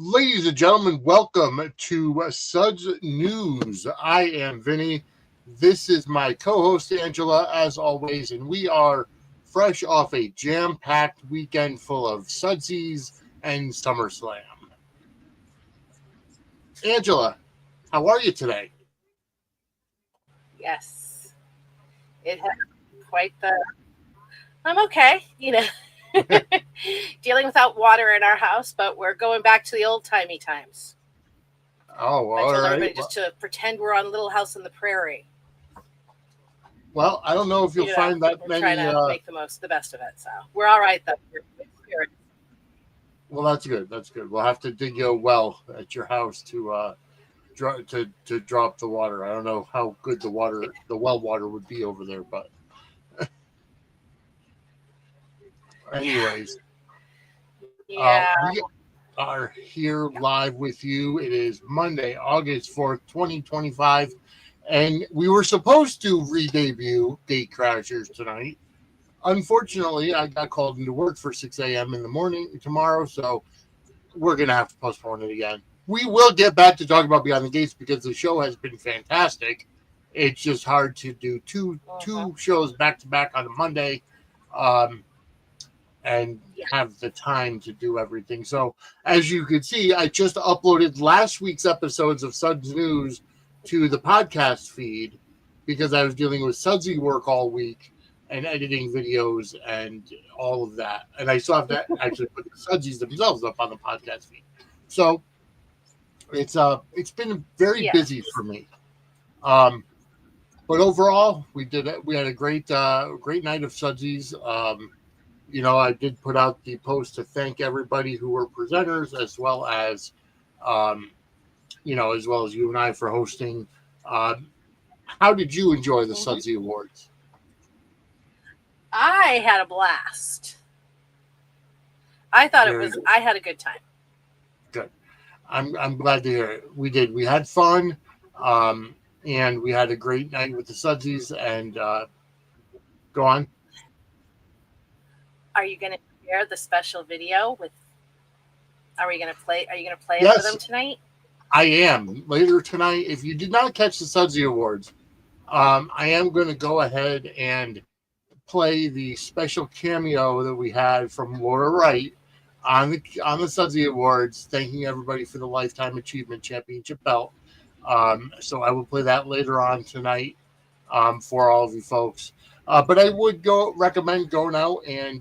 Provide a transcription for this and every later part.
Ladies and gentlemen, welcome to Suds News. I am Vinny. This is my co-host Angela, as always, and we are fresh off a jam-packed weekend full of Sudsies and SummerSlam. Angela, how are you today? Yes, it had quite the. I'm okay, dealing without water in our house, but we're going back to the old timey times. Oh, I all told right. everybody just to pretend we're on Little House on the Prairie. Well, I don't know if you'll find that we're many. trying to make the best of it, so we're all right though. Well, that's good. That's good. We'll have to dig you a well at your house to drop the water. I don't know how good the well water would be over there, but anyways, Yeah. we are here live with you. It is Monday, August 4th, 2025, and we were supposed to re-debut Gate Crashers tonight. Unfortunately, I got called into work for 6 a.m. in the morning tomorrow, so we're going to have to postpone it again. We will get back to talking about Beyond the Gates because the show has been fantastic. It's just hard to do two shows back to back on a Monday and have the time to do everything. So, as you can see, I just uploaded last week's episodes of Suds News to the podcast feed because I was dealing with Sudsy work all week and editing videos and all of that. And I still have to actually put the Sudsies themselves up on the podcast feed. So it's been very busy for me. But overall, we had a great night of Sudsies. I did put out the post to thank everybody who were presenters, as well as you and I for hosting. How did you enjoy the Sudsy Awards? I had a blast. I thought I had a good time. Good. I'm glad to hear it. We did. We had fun, and we had a great night with the Sudsies. And go on. Are you going to share the special video with? Are you going to play it for them tonight? I am later tonight. If you did not catch the Sudsy Awards, I am going to go ahead and play the special cameo that we had from Laura Wright on the Sudsy Awards, thanking everybody for the Lifetime Achievement Championship belt. So I will play that later on tonight for all of you folks. But I would recommend going out and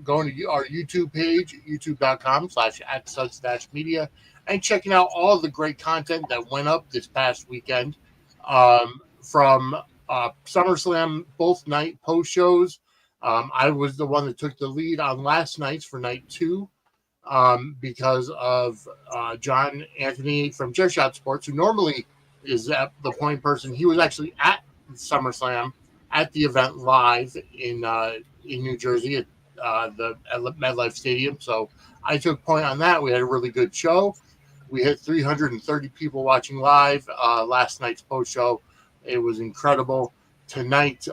going to our YouTube page, youtube.com/@Suds-Media, and checking out all the great content that went up this past weekend from SummerSlam, both night post shows. I was the one that took the lead on last night's for night 2 because of John Anthony from Chairshot Sports, who normally is the point person. He was actually at SummerSlam at the event live in New Jersey at MetLife Stadium. So I took point on that. We had a really good show. We had 330 people watching live last night's post show. It was incredible. Tonight,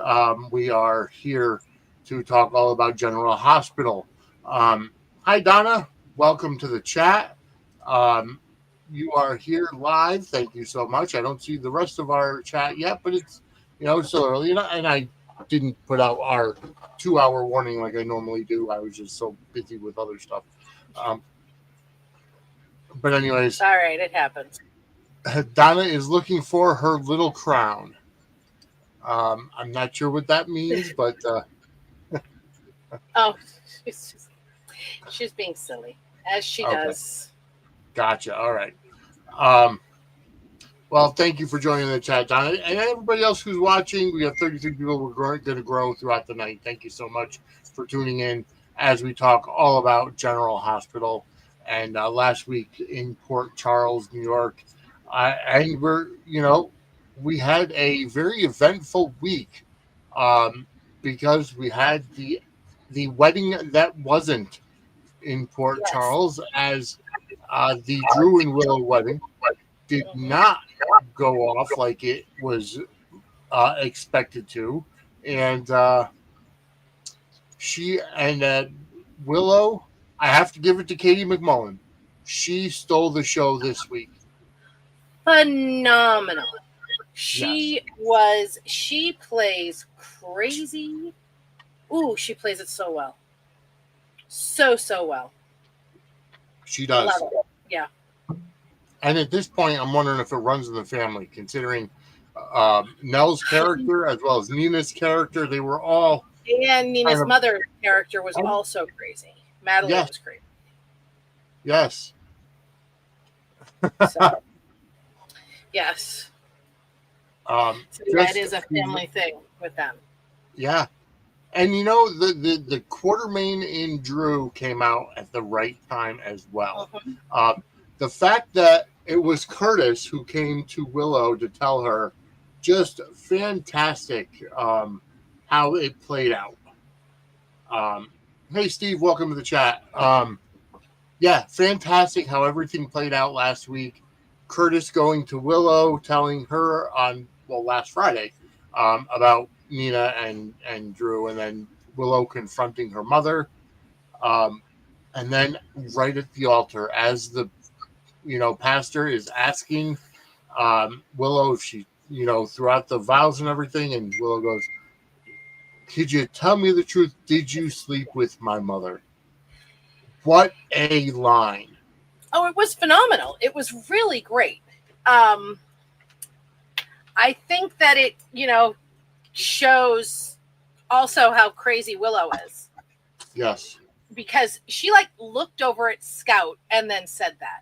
we are here to talk all about General Hospital. Hi, Donna. Welcome to the chat. You are here live. Thank you so much. I don't see the rest of our chat yet, but it's still early. And I didn't put out our 2-hour warning like I normally do. I was just so busy with other stuff. But anyways. All right, it happens. Donna is looking for her little crown. I'm not sure what that means, but oh, she's being silly, as she does. Gotcha. All right. Well, thank you for joining the chat, Donna, and everybody else who's watching. We have 33 people. We're going to grow throughout the night. Thank you so much for tuning in as we talk all about General Hospital. And last week in Port Charles, New York. And we had a very eventful week because we had the wedding that wasn't in Port Charles, as the Drew and Willow wedding did not go off like it was expected to. And Willow, I have to give it to Katie McMullen. she stole the show this week. Phenomenal. She plays crazy. Ooh, she plays it so well. So well. She does. Love it. Yeah. And at this point, I'm wondering if it runs in the family, considering Nell's character as well as Nina's character. They were all. And Nina's mother's character was also crazy. Madeline was crazy. Yes. So, yes. So that is a family thing with them. Yeah. And the Quartermain in Drew came out at the right time as well. Mm-hmm. The fact that it was Curtis who came to Willow to tell her, just fantastic how it played out. Hey, Steve, welcome to the chat. Yeah, fantastic how everything played out last week. Curtis going to Willow, telling her on, last Friday about Nina and Drew, and then Willow confronting her mother. And then right at the altar, as the pastor is asking Willow if she, throughout the vows and everything, and Willow goes, "Could you tell me the truth? Did you sleep with my mother?" What a line. Oh, it was phenomenal. It was really great. I think that it, shows also how crazy Willow is. Yes. Because she looked over at Scout and then said that.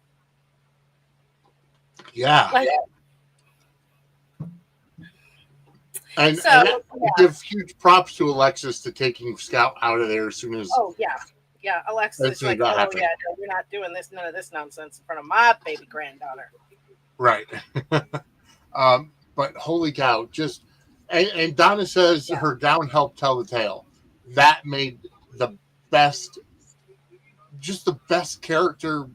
Yeah. And I give huge props to Alexis to taking Scout out of there as soon as. Oh, yeah. Yeah, Alexis is like, oh, yeah, no, we're not doing this, none of this nonsense in front of my baby granddaughter. Right. But holy cow, just, and Donna says her gown helped tell the tale. That made the best character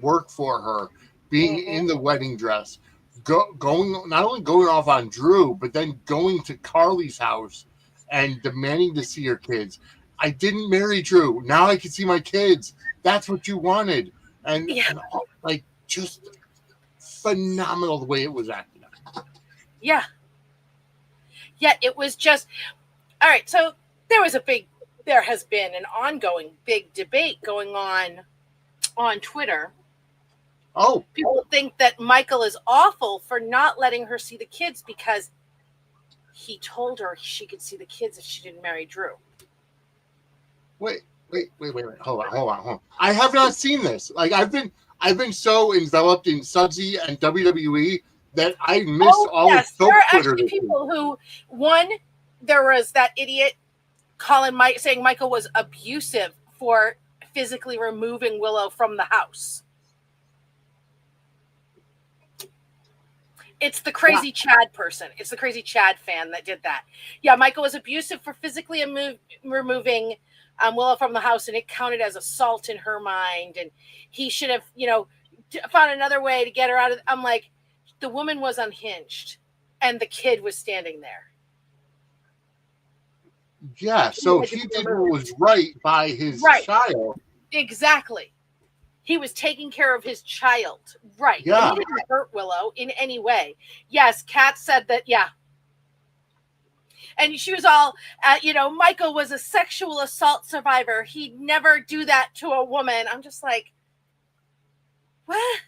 work for her, being in the wedding dress, going not only going off on Drew, but then going to Carly's house and demanding to see her kids. I didn't marry Drew. Now I can see my kids. That's what you wanted. And just phenomenal the way it was acted out. Yeah. Yeah, it was just, all right. So there has been an ongoing big debate going on Twitter. Oh. People think that Michael is awful for not letting her see the kids because he told her she could see the kids if she didn't marry Drew. Wait. Hold on. I have not seen this. I've been so enveloped in Sudsy and WWE that I missed all of soap there are Twitter. Actually people who, there was that idiot saying Michael was abusive for physically removing Willow from the house. It's the crazy Chad person. It's the crazy Chad fan that did that. Yeah, Michael was abusive for physically removing Willow from the house, and it counted as assault in her mind, and he should have, found another way to get her out of. I'm like, the woman was unhinged, and the kid was standing there. Yeah, so he did what was right by his child. Exactly. He was taking care of his child. Right. Yeah. He didn't hurt Willow in any way. Yes, Kat said that, yeah. And she was all, Michael was a sexual assault survivor. He'd never do that to a woman. I'm just like, what?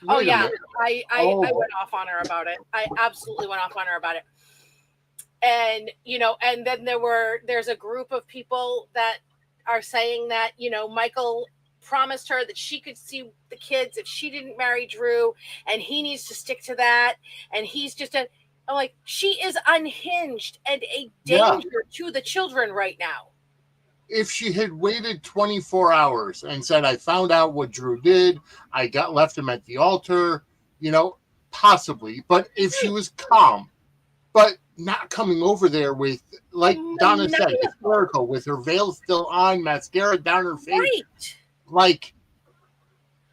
Oh, yeah. I went off on her about it. I absolutely went off on her about it. And, and then there's a group of people that are saying that, Michael promised her that she could see the kids if she didn't marry Drew, and he needs to stick to that. And he's just I'm like, she is unhinged and a danger to the children right now. If she had waited 24 hours and said, I found out what Drew did, I left him at the altar, possibly. But if she was calm, but not coming over there with, like Donna said, hysterical, with her veil still on, mascara down her face. Right. Like,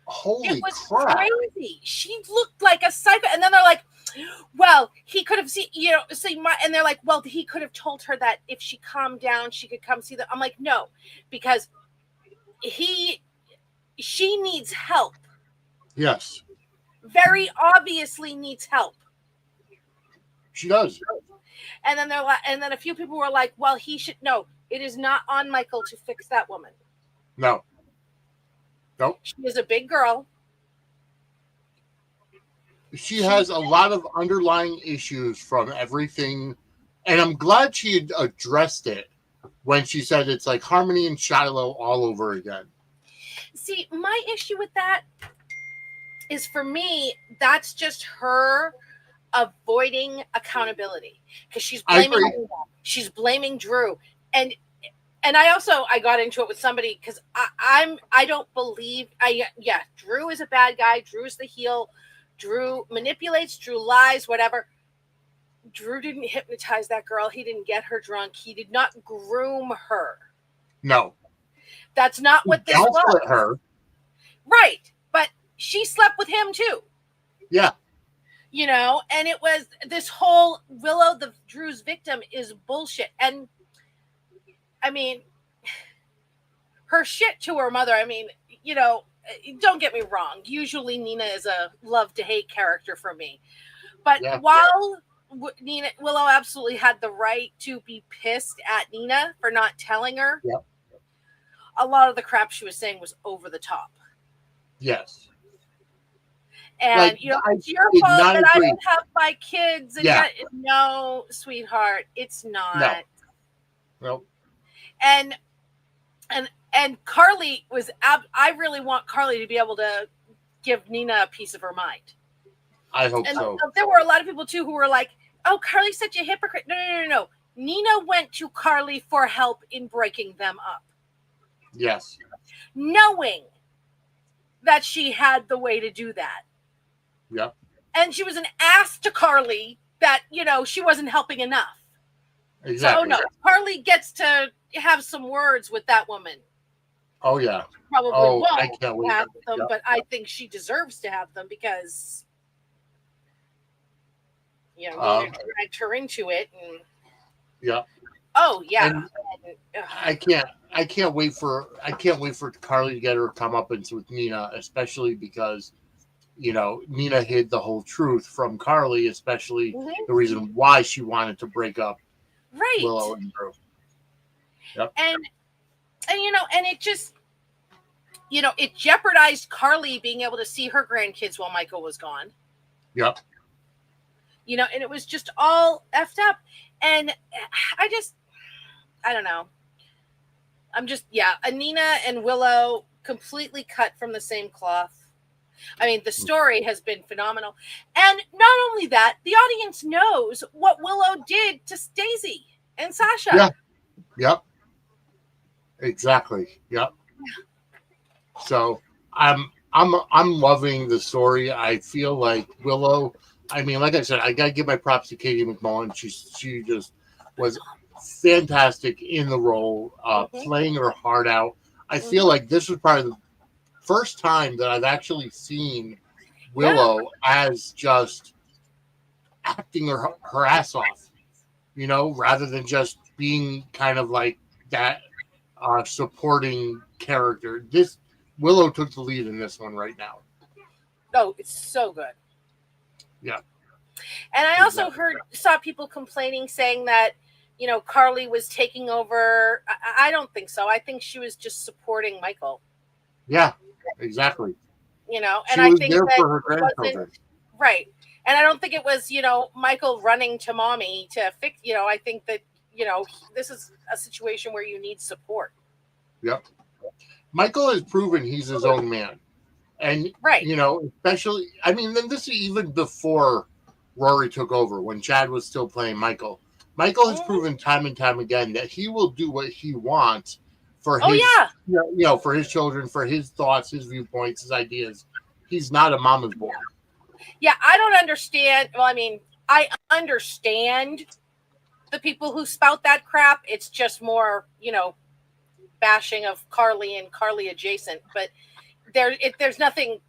holy crap. Crazy. She looked like a psycho. And then they're like, well, he could have seen, and they're like, well, he could have told her that if she calmed down, she could come see them. I'm like, no, because she needs help. Yes. Very obviously needs help. She does. And then a few people were like, well, he should no, it is not on Michael to fix that woman. No. Nope. She is a big girl. She has a lot of underlying issues from everything. And I'm glad she had addressed it when she said it's like Harmony and Shiloh all over again. See, my issue with that is, for me, that's just her avoiding accountability, because she's blaming Drew. And I got into it with somebody because I don't believe Drew is a bad guy. Drew's the heel. Drew manipulates, Drew lies, whatever. Drew didn't hypnotize that girl. He didn't get her drunk. He did not groom her. No. That's not what this was. Her. Right. But she slept with him too. Yeah. You know, and it was this whole Willow, the Drew's victim, is bullshit. And I mean, her shit to her mother, I mean, you know, don't get me wrong. Usually Nina is a love to hate character for me. But while Willow absolutely had the right to be pissed at Nina for not telling her, a lot of the crap she was saying was over the top. Yes. And, like, you know, it's your fault that I don't have my kids. And yet, no, sweetheart, it's not. No. And Carly was, I really want Carly to be able to give Nina a piece of her mind. I hope so. There were a lot of people, too, who were like, oh, Carly's such a hypocrite. No. Nina went to Carly for help in breaking them up. Yes. Knowing that she had the way to do that. Yep. And she was an ass to Carly that, you know, she wasn't helping enough. Exactly. So, no, Carly gets to have some words with that woman. Oh, yeah. Probably won't I can't wait have them, but I think she deserves to have them because, you know, Nina dragged her into it. And, Oh, yeah. And I can't wait for Carly to get her comeuppance with Nina, especially because, you know, Nina hid the whole truth from Carly, especially the reason why she wanted to break up Willow and Drew. Yep. And you know, and it just, you know, it jeopardized Carly being able to see her grandkids while Michael was gone. Yep. You know, and it was just all effed up. And I don't know. Nina and Willow completely cut from the same cloth. I mean, the story has been phenomenal. And not only that, the audience knows what Willow did to Stacey and Sasha. Yeah. Yep. Exactly. Yep. So I'm loving the story. I feel like Willow, I mean, like I said, I gotta give my props to Katie McMullen. She just was fantastic in the role, playing her heart out. I feel like this was probably the first time that I've actually seen Willow as just acting her ass off, you know, rather than just being kind of like that supporting character. This Willow took the lead in this one right now. Oh, it's so good. Yeah. And I also saw people complaining, saying that, you know, Carly was taking over. I don't think so. I think she was just supporting Michael. Yeah, exactly. You know, and I think that for her grandchildren. Right. And I don't think it was, you know, Michael running to mommy to fix, you know, I think that, you know, this is a situation where you need support. Yep. Michael has proven he's his own man. And, you know, especially, I mean, then this is even before Rory took over, when Chad was still playing Michael. Michael has proven time and time again that he will do what he wants for his, you know, for his children, for his thoughts, his viewpoints, his ideas. He's not a mama's boy. Yeah, I don't understand. Well, I mean, I understand the people who spout that crap. It's just more, you know, bashing of Carly and Carly adjacent. But there's nothing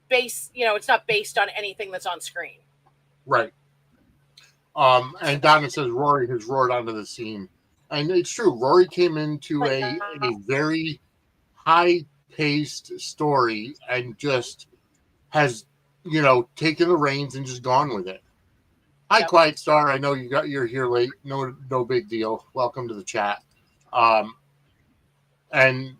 based, you know, it's not based on anything that's on screen. Right. And Donna says Rory has roared onto the scene. And it's true. Rory came into a very high paced story and just has, taken the reins and just gone with it. Hi, Yep. Quiet Star. I know you're here late. No big deal. Welcome to the chat. And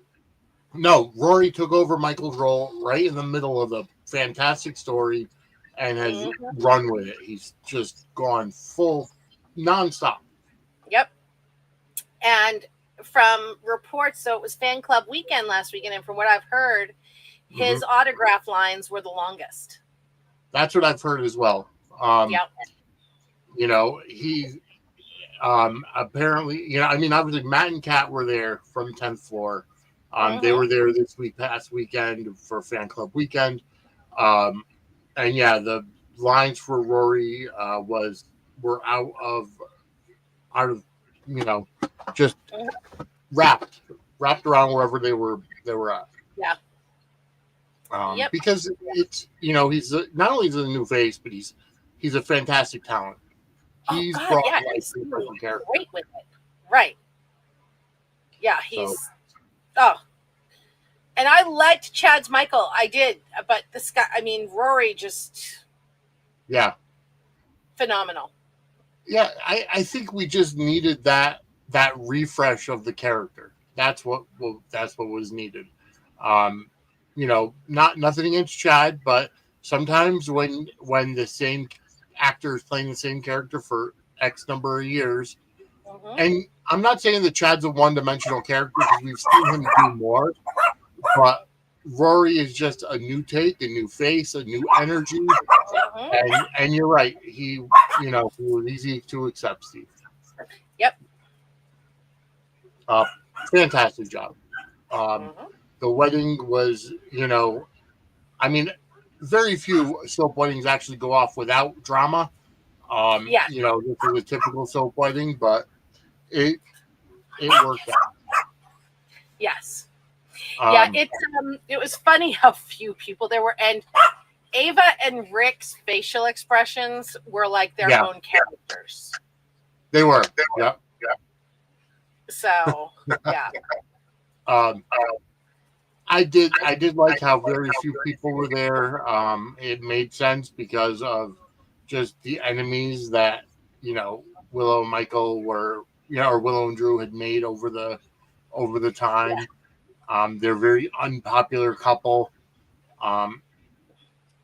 no, Rory took over Michael's role right in the middle of a fantastic story and has run with it. He's just gone full nonstop. Yep. And from reports, so it was fan club weekend last weekend, and from what I've heard, his autograph lines were the longest. That's what I've heard as well. Yep. He apparently, obviously Matt and Kat were there from 10th floor. They were there this past weekend for fan club weekend. And yeah, the lines for Rory were out of just wrapped around wherever they were at. Yeah. Because it's he's not only is a new face, but he's a fantastic talent. He's brought life to the perfect character. Great with it. Right. Yeah, and I liked Chad's Michael. I did, but this guy, Rory just phenomenal. Yeah, I think we just needed that refresh of the character. That's what was needed. Nothing against Chad, but sometimes when the same actor is playing the same character for X number of years, and I'm not saying that Chad's a one-dimensional character because we've seen him do more, but Rory is just a new take, a new face, a new energy, and you're right. He was easy to accept, Steve. Yep. Fantastic job. The wedding was, very few soap weddings actually go off without drama. This is a typical soap wedding, but it worked out. Yes. It was funny how few people there were, and Ava and Rick's facial expressions were like their own characters. They were. Yeah. So, yeah. I did like how very few people were there. It made sense because of just the enemies that Willow and Michael were, or Willow and Drew had made over the time. They're a very unpopular couple.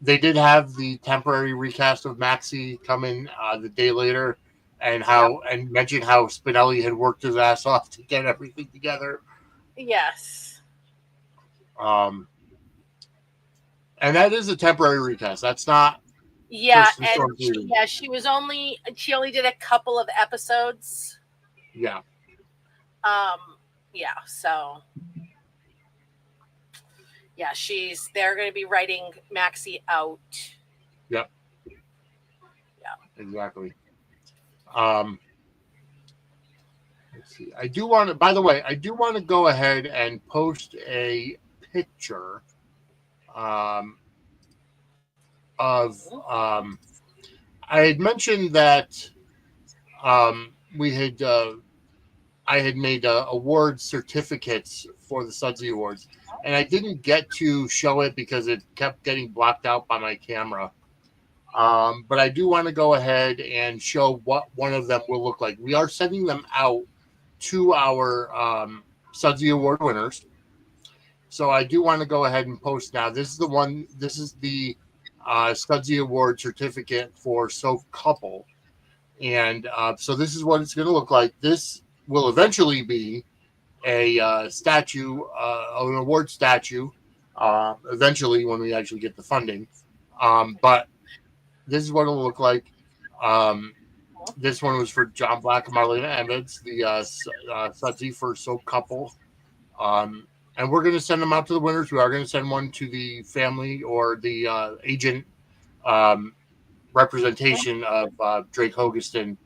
They did have the temporary recast of Maxie come in the day later, and mention how Spinelli had worked his ass off to get everything together. Yes. And that is a temporary recast. That's not. Yeah, and she only did a couple of episodes. Yeah. So. Yeah, they're going to be writing Maxie out. Yep. Yeah. Exactly. Let's see. I do want to go ahead and post a picture of I had mentioned that I had made award certificates for the Suds Awards, and I didn't get to show it because it kept getting blocked out by my camera. But I do want to go ahead and show what one of them will look like. We are sending them out to our Suds Award winners. So I do want to go ahead and post now. This is the Suds Award certificate for Soap Couple. And so this is what it's going to look like. This will eventually be a statue, an award statue, eventually when we actually get the funding. But this is what it'll look like. This one was for John Black and Marlena Emmons, the Sudsy for Soap Couple. And we're going to send them out to the winners. We are going to send one to the family or the agent representation of Drake Hogeston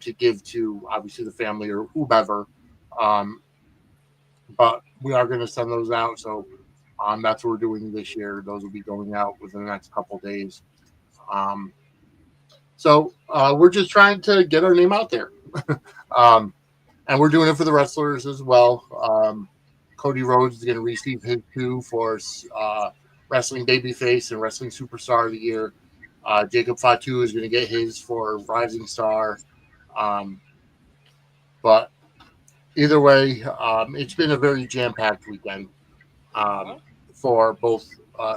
to give to obviously the family or whomever. But we are going to send those out. So that's what we're doing this year. Those will be going out within the next couple of days. So we're just trying to get our name out there. And we're doing it for the wrestlers as well. Cody Rhodes is going to receive his due for Wrestling Babyface and Wrestling Superstar of the Year. Jacob Fatu is going to get his for Rising Star. But either way, it's been a very jam-packed weekend for both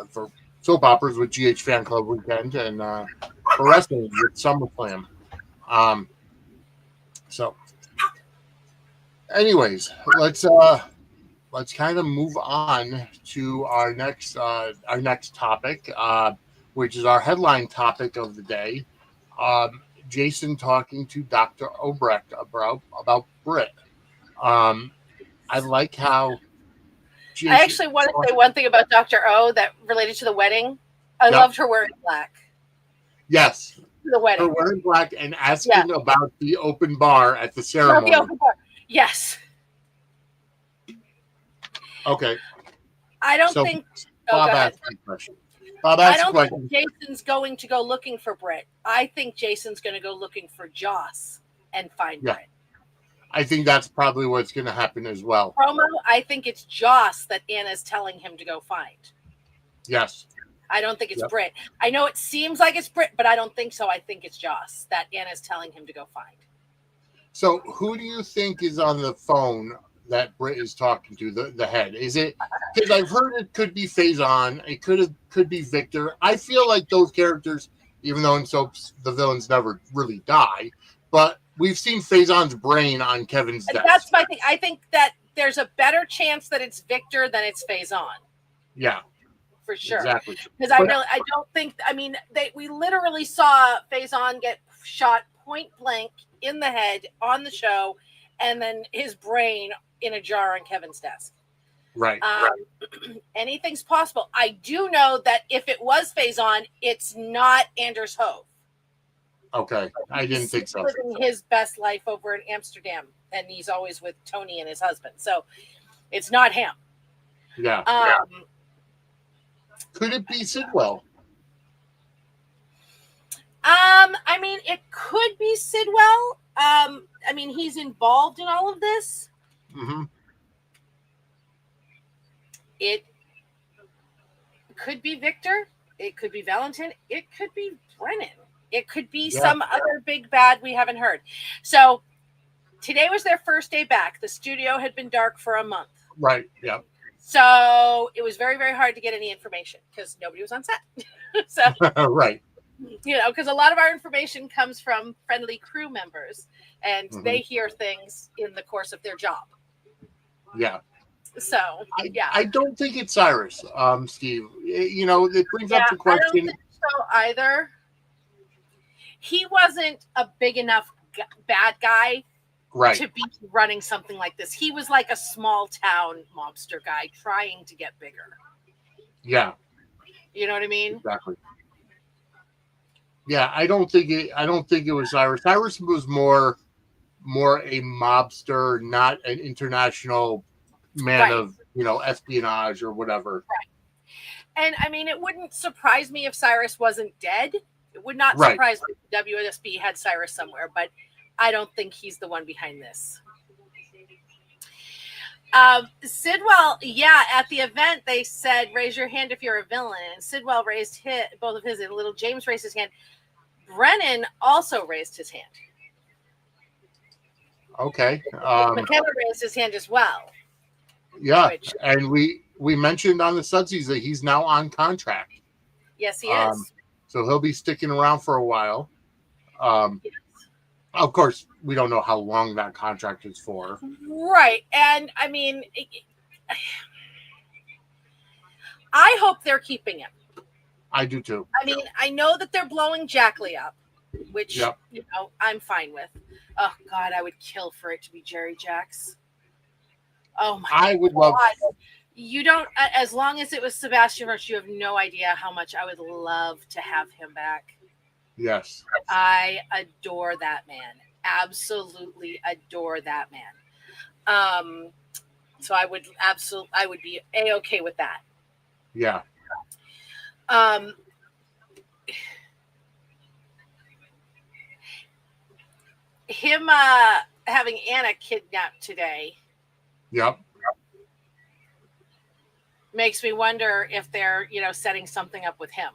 for soap operas with GH Fan Club weekend and for wrestling with SummerSlam. So, anyways, let's kind of move on to our next topic, which is our headline topic of the day. Jason talking to Dr. Obrecht about Britt. I like how Jason, I actually want to say one thing about Dr. O that related to the wedding. I loved her wearing black. Yes. The wedding. Her wearing black and asking about the open bar at the ceremony. The open bar. Yes. Okay. I don't think Bob asked the question. I don't think Jason's going to go looking for Britt. I think Jason's going to go looking for Joss and find Britt. I think that's probably what's going to happen as well. Promo, I think it's Joss that Anna's telling him to go find. Yes. I don't think it's Britt. I know it seems like it's Britt, but I don't think so. I think it's Joss that Anna's telling him to go find. So who do you think is on the phone that Britt is talking to, the head? Is it, because I've heard it could be Faison, it could be Victor. I feel like those characters, even though in soaps the villains never really die, but we've seen Faison's brain on Kevin's desk. That's my thing. I think that there's a better chance that it's Victor than it's Faison. Yeah. For sure. Exactly. Because I don't think, I mean, we literally saw Faison get shot point blank in the head on the show, and then his brain in a jar on Kevin's desk. Right. Anything's possible. I do know that if it was Faison, it's not Anders Hove. Okay. I didn't think so. He's living his best life over in Amsterdam, and he's always with Tony and his husband. So it's not him. Yeah. Could it be Sidwell? I mean, it could be Sidwell. I mean, he's involved in all of this. Mm-hmm. It could be Victor. It could be Valentin. It could be Brennan. It could be some other big bad we haven't heard. So today was their first day back. The studio had been dark for a month. Right. Yeah. So it was very, very hard to get any information because nobody was on set. So right. You know, because a lot of our information comes from friendly crew members, and they hear things in the course of their job. Yeah. So, I don't think it's Cyrus, Steve. You know, it brings up the question. I don't think so either. He wasn't a big enough bad guy to be running something like this. He was like a small town mobster guy trying to get bigger. Yeah. You know what I mean? Exactly. Yeah, I don't think it was Cyrus. Cyrus was more a mobster, not an international man of, you know, espionage or whatever. Right. And I mean, it wouldn't surprise me if Cyrus wasn't dead. It would not surprise me if WSB had Cyrus somewhere, but I don't think he's the one behind this. Sidwell, at the event they said, raise your hand if you're a villain. And Sidwell raised both of his, and little James raised his hand. Brennan also raised his hand. Okay. McKenna raised his hand as well. Yeah, and we mentioned on the Sudsies that he's now on contract. Yes, he is. So he'll be sticking around for a while. Of course, we don't know how long that contract is for. Right. And I mean, I hope they're keeping him. I do too. I mean, I know that they're blowing Jack Lee up, which, you know, I'm fine with. Oh, God, I would kill for it to be Jerry Jacks. Oh, my God. I would love. You don't, as long as it was Sebastian Rush, you have no idea how much I would love to have him back. Yes. I adore that man. Absolutely adore that man. So I would be A-okay with that. Yeah. Him having Anna kidnapped today. Yep. makes me wonder if they're, setting something up with him.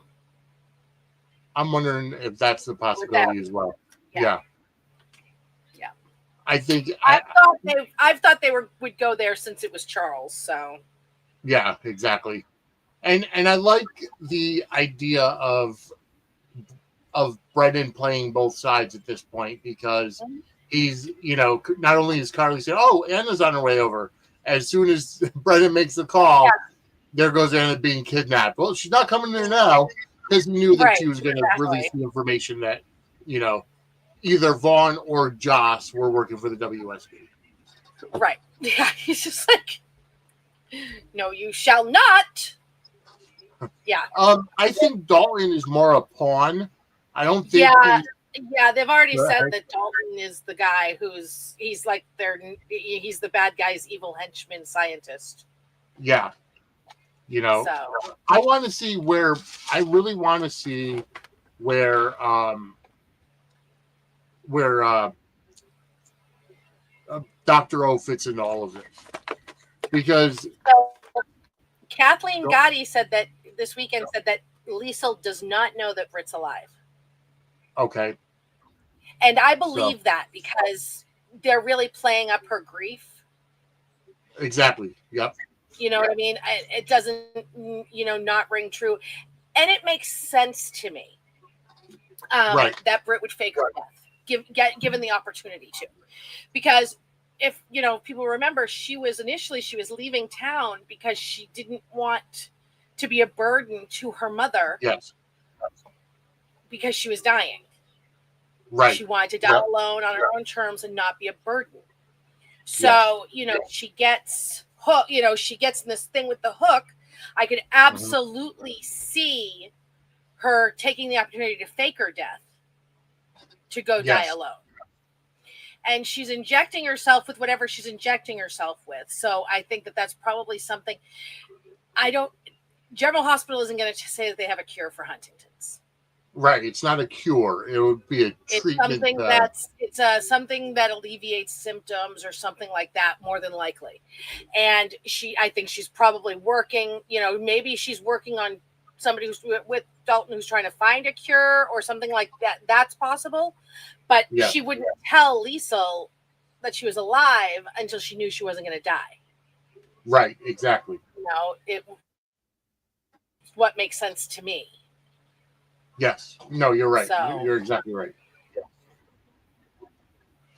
I'm wondering if that's the possibility as well. Yeah. I think I've thought they would go there since it was Charles. So. Yeah, exactly. And I like the idea of Brendan playing both sides at this point, because he's, not only is Carly saying, "Oh, Anna's on her way over," as soon as Brendan makes the call, there goes Anna being kidnapped. Well, she's not coming there now, because he knew that she was going to release the information that, either Vaughn or Joss were working for the WSB. Right. Yeah, he's just like, "No, you shall not." Yeah. I think Dalton is more a pawn. I don't think. Yeah, they've already said that Dalton is the guy he's the bad guy's evil henchman scientist. Yeah. So. I really want to see where Dr. O fits into all of it. Because Kathleen Gotti said that this weekend that Liesl does not know that Britt's alive. Okay. And I believe that, because they're really playing up her grief. Exactly. Yep. You know what I mean? It doesn't, not ring true. And it makes sense to me that Britt would fake her death, given the opportunity to. Because if, people remember, she was leaving town because she didn't want to be a burden to her mother. Yes. Because she was dying. Right. She wanted to die alone on her own terms and not be a burden. So, she gets hooked, she gets in this thing with the hook. I could absolutely see her taking the opportunity to fake her death to go die alone. And she's injecting herself with whatever she's injecting herself with. So I think that that's probably something. General Hospital isn't going to say that they have a cure for Huntington's. Right. It's not a cure. It would be a treatment. It's something that alleviates symptoms or something like that, more than likely. And I think she's probably working, maybe she's working on somebody who's with Dalton who's trying to find a cure or something like that. That's possible. But she wouldn't tell Liesl that she was alive until she knew she wasn't going to die. Right. Exactly. What makes sense to me. Yes. No, you're right. So, you're exactly right.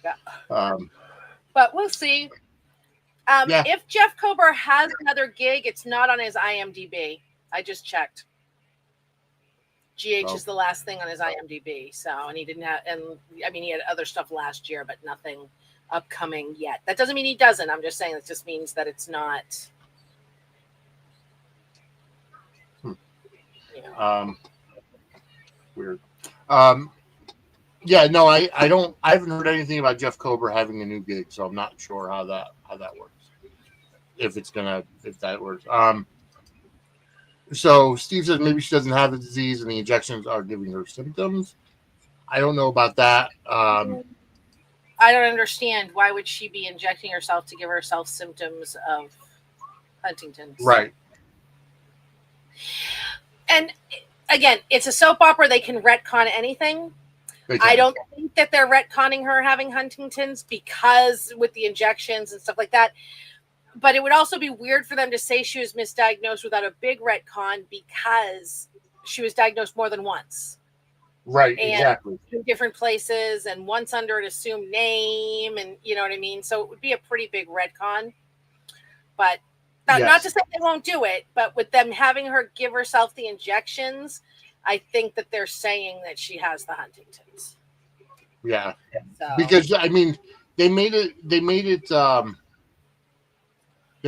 Yeah. But we'll see. If Jeff Kober has another gig, it's not on his IMDb. I just checked. GH is the last thing on his IMDb. So, and he didn't have, he had other stuff last year, but nothing upcoming yet. That doesn't mean he doesn't. I'm just saying it just means that it's not. Weird. I haven't heard anything about Jeff Kober having a new gig, so I'm not sure how that works. If that works. So Steve says maybe she doesn't have the disease and the injections are giving her symptoms. I don't know about that. I don't understand. Why would she be injecting herself to give herself symptoms of Huntington's? Right. And again, it's a soap opera. They can retcon anything. I don't think that they're retconning her having Huntington's because with the injections and stuff like that. But it would also be weird for them to say she was misdiagnosed without a big retcon because she was diagnosed more than once. Right, and exactly. In different places and once under an assumed name, and you know what I mean? So it would be a pretty big retcon. But not to say they won't do it, but with them having her give herself the injections, I think that they're saying that she has the Huntington's. Yeah. So. Because they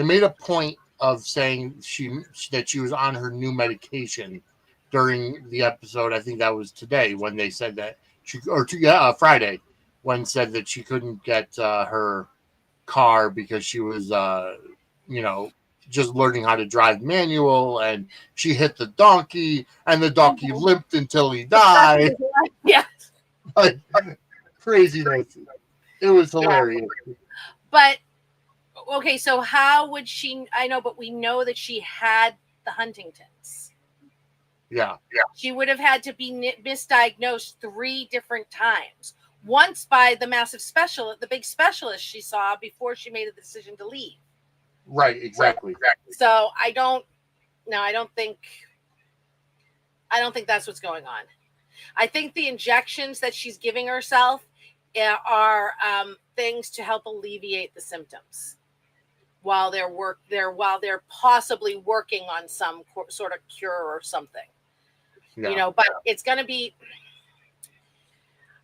made a point of saying that she was on her new medication during the episode. I think that was today when they said that Friday when said that she couldn't get her car because she was just learning how to drive manual, and she hit the donkey and the donkey limped until he died. Yeah. Like, craziness. It was hilarious. But okay, so how would she? I know, but we know that she had the Huntington's. Yeah. She would have had to be misdiagnosed 3 different times. Once by the the big specialist she saw before she made a decision to leave. Right, exactly. So I don't think that's what's going on. I think the injections that she's giving herself are things to help alleviate the symptoms while they're possibly working on some sort of cure or something. Yeah. But it's going to be,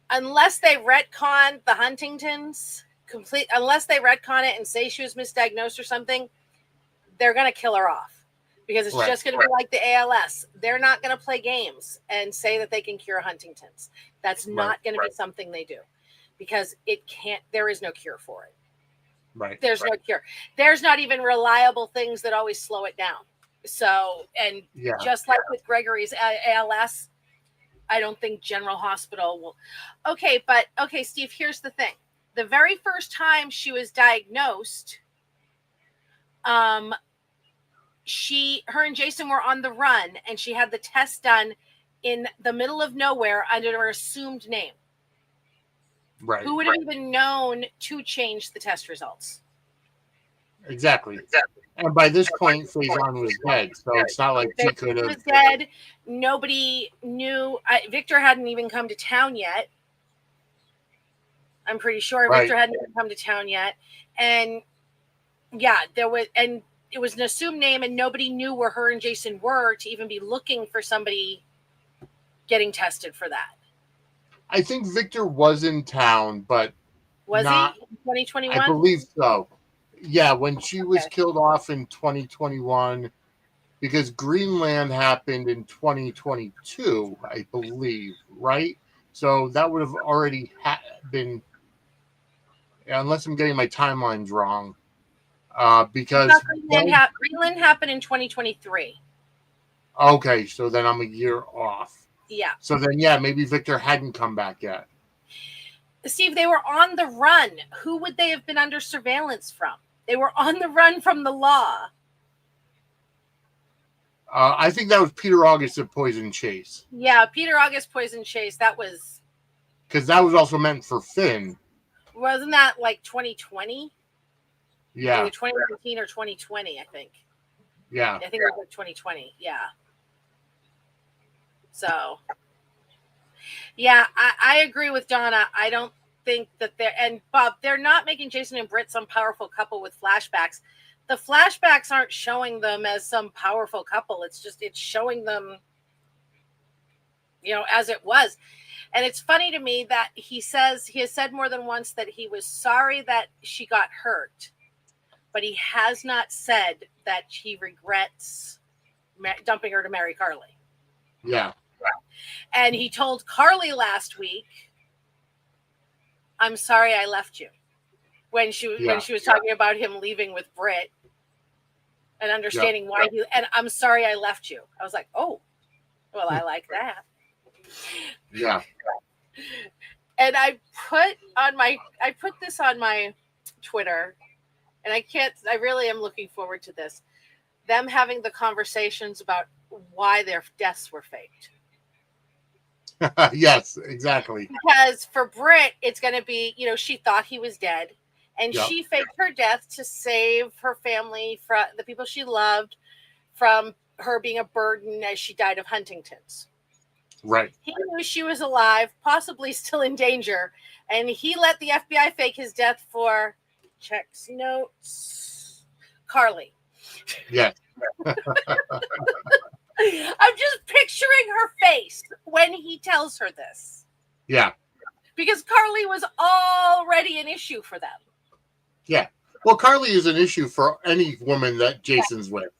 unless they retcon the Huntington's unless they retcon it and say she was misdiagnosed or something, they're going to kill her off, because it's just going to be like the ALS. They're not going to play games and say that they can cure Huntington's. That's not going to be something they do, because there is no cure for it. Right. There's no cure. There's not even reliable things that always slow it down. So, and just like with Gregory's ALS, I don't think General Hospital will. Okay, Steve, here's the thing. The very first time she was diagnosed, her and Jason were on the run, and she had the test done in the middle of nowhere under her assumed name. Right. Who would have even known to change the test results? Exactly. And by this point, Faison was dead, so it's not like she could have. He was dead. Nobody knew. Victor hadn't even come to town yet. I'm pretty sure Victor hadn't even come to town yet. And it was an assumed name, and nobody knew where her and Jason were to even be looking for somebody getting tested for that. I think Victor was in town, but was he in 2021? I believe so. Yeah, when she was killed off in 2021, because Greenland happened in 2022, I believe, right? So that would have already been, unless I'm getting my timelines wrong, because Greenland happened in 2023. Okay, so then I'm a year off. Yeah. So then, maybe Victor hadn't come back yet. Steve, they were on the run. Who would they have been under surveillance from? They were on the run from the law. I think that was Peter August of Poison Chase. Yeah, Peter August Poison Chase. That was... Because that was also meant for Finn. Wasn't that like 2020? Yeah. Like 2019 or 2020, I think. Yeah. I think it was like 2020. Yeah. So... Yeah, I agree with Donna. I don't think that Bob, they're not making Jason and Britt some powerful couple with flashbacks. The flashbacks aren't showing them as some powerful couple. It's showing them, as it was. And it's funny to me that he has said more than once that he was sorry that she got hurt, but he has not said that he regrets dumping her to marry Carly. Yeah. And he told Carly last week, "I'm sorry I left you," when she was talking about him leaving with Britt and understanding why and "I'm sorry I left you." I was like, "Oh, well, I like that." Yeah. And I put this on my Twitter, and I really am looking forward to this. Them having the conversations about why their deaths were faked. Yes, exactly. Because for Britt, it's going to be, she thought he was dead, and she faked her death to save her family, from the people she loved, from her being a burden as she died of Huntington's. Right. He knew she was alive, possibly still in danger, and he let the FBI fake his death for checks, notes, Carly. Yes. I'm just picturing her face when he tells her this. Yeah. Because Carly was already an issue for them. Yeah. Well, Carly is an issue for any woman that Jason's with.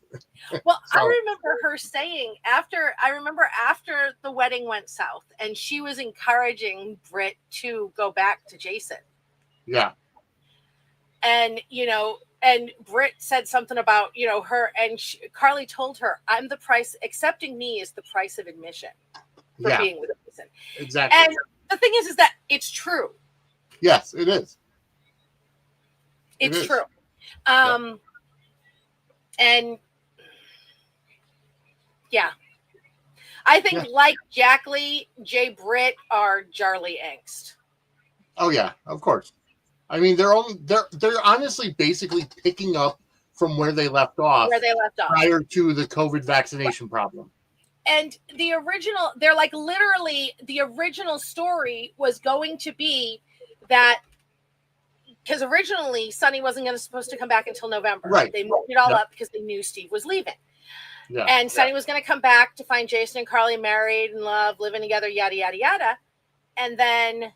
Well, so. I remember her saying after the wedding went south, and she was encouraging Britt to go back to Jason. Yeah. And, and Britt said something about, her, and Carly told her, accepting me is the price of admission for being with Jason. Exactly. And the thing is that it's true. Yes, it is. It's true. And yeah, I think like Jack Lee, Jay Britt are Jarly Angst. Oh yeah, of course. I mean, they're honestly basically picking up from where they left off. Prior to the COVID vaccination problem. And the original, they're like literally the original story was going to be that because originally Sonny wasn't supposed to come back until November. Right. They moved it all up because they knew Steve was leaving. Yeah. And Sonny was going to come back to find Jason and Carly married in love, living together, yada, yada, yada. And then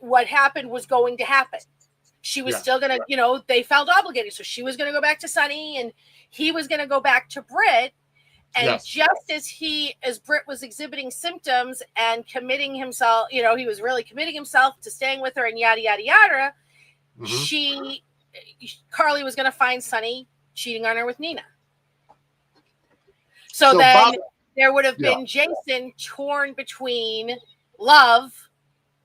what happened was going to happen. She was still going to, they felt obligated. So she was going to go back to Sonny and he was going to go back to Britt. And just as Britt was exhibiting symptoms and committing himself, he was really committing himself to staying with her and yada, yada, yada. Carly was going to find Sonny cheating on her with Nina. So then there would have been Jason torn between love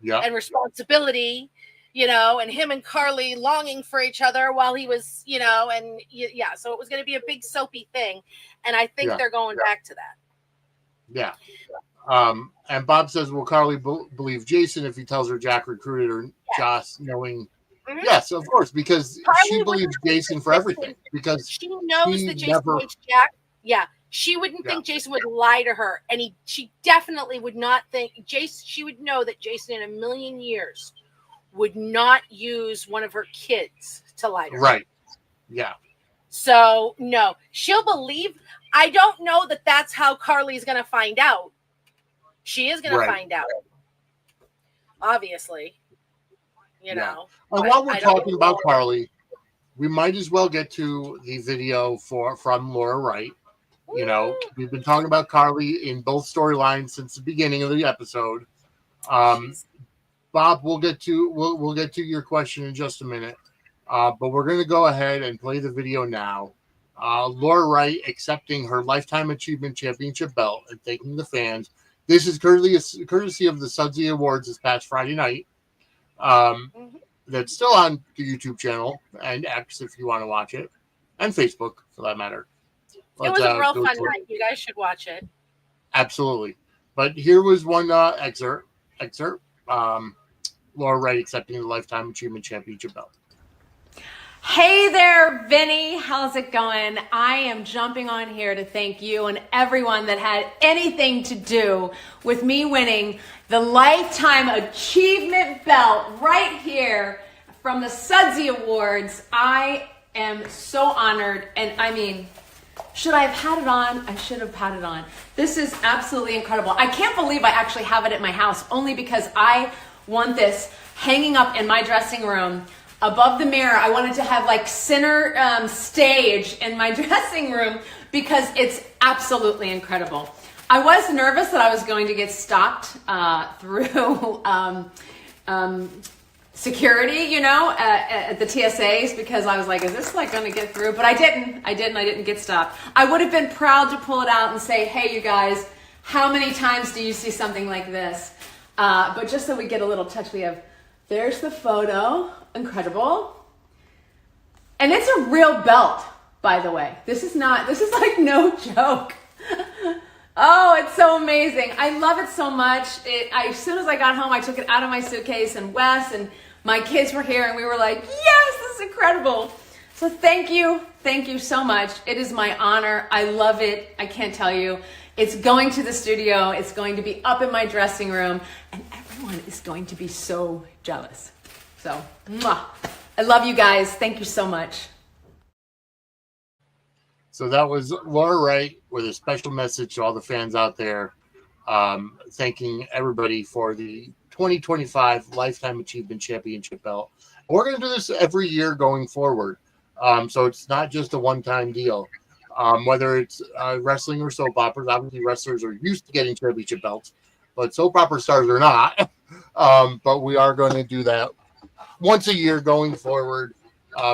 and responsibility, and him and Carly longing for each other while he was, so it was going to be a big soapy thing. And I think they're going back to that. Yeah. And Bob says, will Carly believe Jason if he tells her Jack recruited her, Joss knowing? Yes, of course, because Carly she believes Jason for everything. Because she knows that Jason wants Jack. Yeah. She wouldn't think Jason would lie to her. And she definitely would not think she would know that Jason in a million years would not use one of her kids to lie to her. Right. Yeah. So, no. She'll believe. I don't know that that's how Carly's going to find out. She is going to find out. Obviously. And while we're talking about Carly, we might as well get to the video from Laura Wright. We've been talking about Carly in both storylines since the beginning of the episode. Bob, we'll get to your question in just a minute, but we're going to go ahead and play the video now. Laura Wright accepting her Lifetime Achievement Championship belt and thanking the fans. This is courtesy of the Suds Media Awards this past Friday night. That's still on the YouTube channel and X if you want to watch it, and Facebook for that matter. It was a real fun night. You guys should watch it. Absolutely. But here was one excerpt. Laura Wright accepting the Lifetime Achievement Championship belt. Hey there, Vinny. How's it going? I am jumping on here to thank you and everyone that had anything to do with me winning the Lifetime Achievement belt right here from the Suds Awards. I am so honored, and I mean, should I have had it on? I should have had it on. This is absolutely incredible. I can't believe I actually have it at my house, only because I want this hanging up in my dressing room above the mirror. I wanted to have like center stage in my dressing room because it's absolutely incredible. I was nervous that I was going to get stopped through security, at the TSAs, because I was like, is this like going to get through? But I didn't get stopped. I would have been proud to pull it out and say, hey, you guys, how many times do you see something like this? But just so we get a little touch, there's the photo. Incredible. And it's a real belt, by the way. This is like no joke. Oh, it's so amazing. I love it so much. As soon as I got home, I took it out of my suitcase, and Wes and my kids were here, and we were like, yes, this is incredible. So thank you. Thank you so much. It is my honor. I love it. I can't tell you. It's going to the studio. It's going to be up in my dressing room, and everyone is going to be so jealous. So, I love you guys. Thank you so much. So that was Laura Wright with a special message to all the fans out there, thanking everybody for the 2025 Lifetime Achievement Championship belt. We're going to do this every year going forward. So it's not just a one-time deal. Whether it's wrestling or soap operas, obviously wrestlers are used to getting championship belts, but soap opera stars are not. But we are going to do that once a year going forward,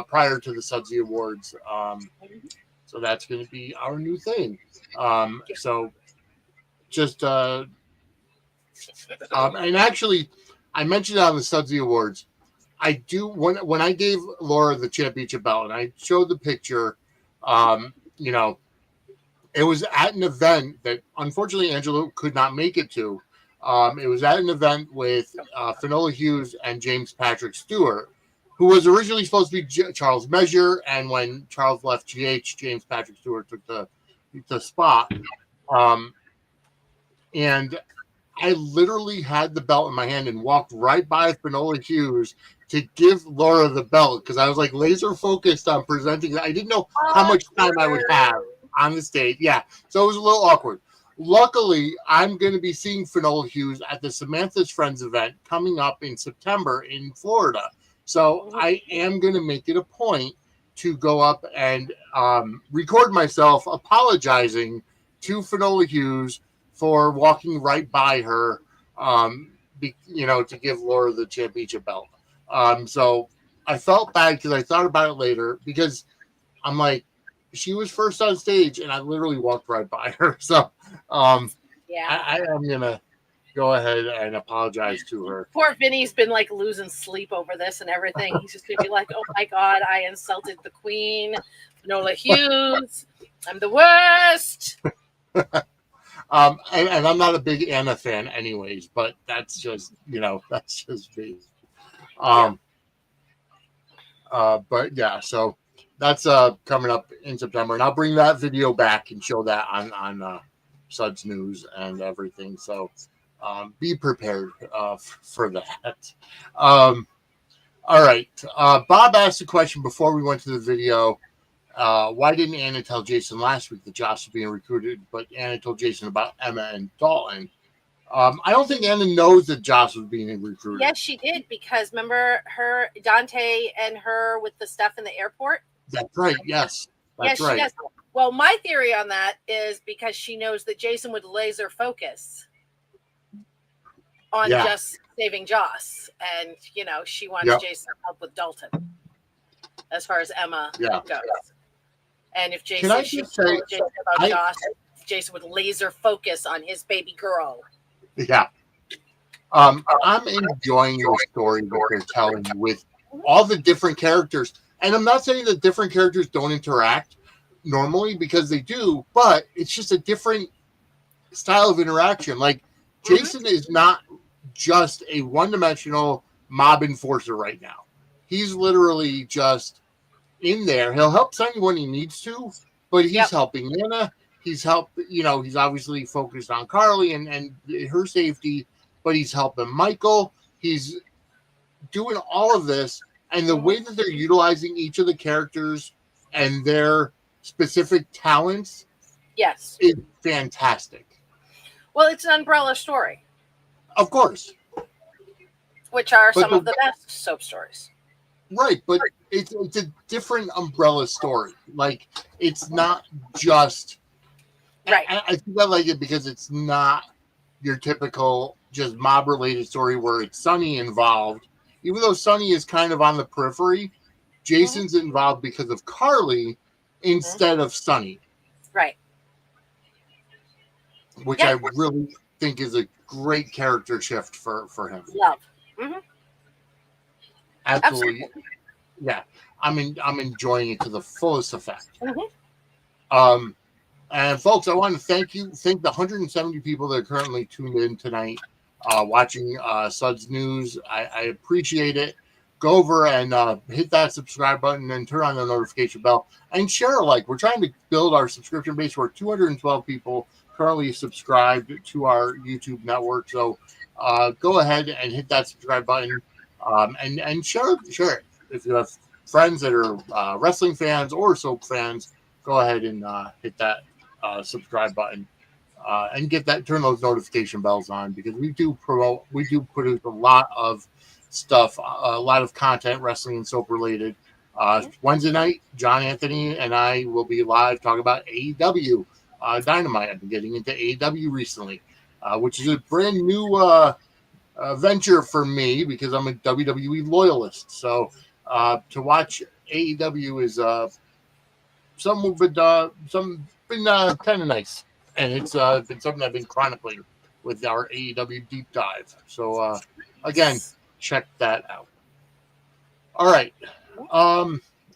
prior to the Suds Awards. So that's going to be our new thing. So just, and actually, I mentioned on the Suds Awards, I do when I gave Laura the championship belt and I showed the picture, you know, it was at an event that unfortunately Angelo could not make it to. It was at an event with Finola Hughes and James Patrick Stewart, who was originally supposed to be Charles Measure, and when Charles left GH, James Patrick Stewart took the spot. And I literally had the belt in my hand and walked right by Finola Hughes to give Laura the belt because I was like laser focused on presenting. I didn't know how much time I would have on the stage. Yeah, so it was a little awkward. Luckily, I'm going to be seeing Finola Hughes at the Samantha's Friends event coming up in September in Florida. So I am going to make it a point to go up and record myself apologizing to Finola Hughes for walking right by her, you know, to give Laura the championship belt. So I felt bad because I thought about it later because I'm like, she was first on stage and I literally walked right by her. So yeah, I am going to go ahead and apologize to her. Poor Vinny's been like losing sleep over this and everything. He's just going to be like, oh my God, I insulted the queen, Finola Hughes. I'm the worst. And I'm not a big Anna fan anyways, but that's just, you know, that's just me. But yeah, so that's coming up in September, and I'll bring that video back and show that on Suds News and everything. So be prepared for that. All right. Bob asked a question before we went to the video. Why didn't Anna tell Jason last week that Josh was being recruited, but Anna told Jason about Emma and Dalton? I don't think Anna knows that Josh was being recruited. Yes, she did, because remember her, Dante and her with the stuff in the airport? That's right. Yes. That's right. She does. Well, my theory on that is because she knows that Jason would laser focus on just saving Joss. And, you know, she wants Jason to help with Dalton as far as Emma goes. And if Jason, told Jason about Joss, Jason would laser focus on his baby girl. Yeah. I'm enjoying the story that they're telling with all the different characters. And I'm not saying that different characters don't interact normally, because they do, but it's just a different style of interaction. Like, Jason is not just a one-dimensional mob enforcer right now. He's literally just in there. He'll help Sunny when he needs to, but he's helping Anna. He's he's obviously focused on Carly and her safety, but he's helping Michael. He's doing all of this. And the way that they're utilizing each of the characters and their specific talents is fantastic. Well, it's an umbrella story. Of course. Which are some of the best soap stories. Right, but it's a different umbrella story. Like, it's not just... Right. I think I like it because it's not your typical just mob-related story where it's Sunny involved. Even though Sunny is kind of on the periphery, Jason's involved because of Carly instead of Sunny. Right. Which I really think is a great character shift for him. Love. Absolutely. Yeah. I'm enjoying it to the fullest effect. And folks, I want to thank the 170 people that are currently tuned in tonight, watching Suds News. I appreciate it. Go over and hit that subscribe button and turn on the notification bell and share a like. We're trying to build our subscription base. We're 212 people currently subscribed to our YouTube network. So go ahead and hit that subscribe button and share it. If you have friends that are wrestling fans or soap fans, go ahead and hit that subscribe button and turn those notification bells on, because we do produce a lot of stuff, a lot of content, wrestling and soap related. Wednesday night, John Anthony and I will be live talking about AEW Dynamite. I've been getting into AEW recently, which is a brand new venture for me because I'm a WWE loyalist. So to watch AEW is been kind of nice, and it's been something I've been chronicling with our AEW deep dive. So again, check that out. All right.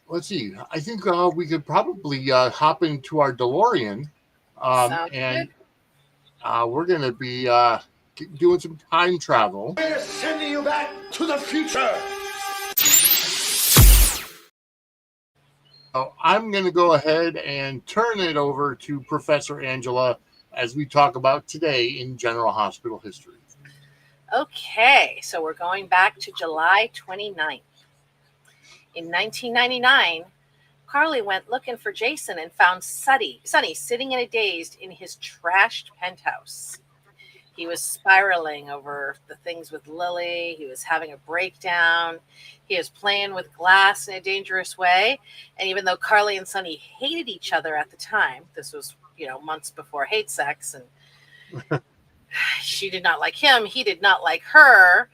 Let's see. I think we could probably hop into our DeLorean, Sounds and good. we're going to be doing some time travel. We're sending you back to the future. So I'm going to go ahead and turn it over to Professor Angela as we talk about today in General Hospital history. Okay, so we're going back to July 29th. In 1999, Carly went looking for Jason and found Sonny sitting in a daze in his trashed penthouse. He was spiraling over the things with Lily. He was having a breakdown. He was playing with glass in a dangerous way. And even though Carly and Sonny hated each other at the time, this was, months before hate sex, and she did not like him, he did not like her,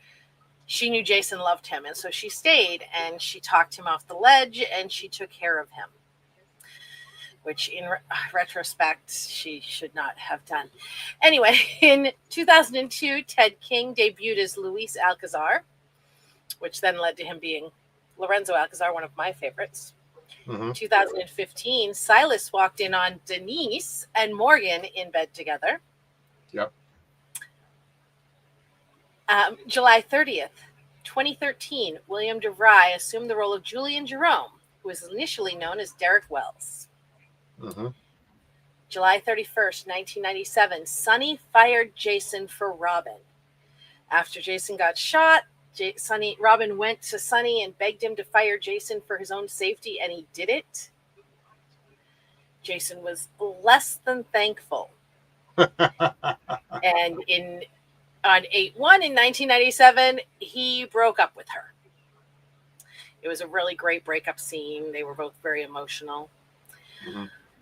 she knew Jason loved him. And so she stayed and she talked him off the ledge and she took care of him, which in retrospect, she should not have done. Anyway, in 2002, Ted King debuted as Luis Alcazar, which then led to him being Lorenzo Alcazar, one of my favorites. 2015, Silas walked in on Denise and Morgan in bed together. Yep. July 30th, 2013, William DeVry assumed the role of Julian Jerome, who was initially known as Derek Wells. July 31st, 1997, Sonny fired Jason for Robin. After Jason got shot, Robin went to Sonny and begged him to fire Jason for his own safety, and he did it. Jason was less than thankful. And on 8/1 in 1997, he broke up with her. It was a really great breakup scene. They were both very emotional.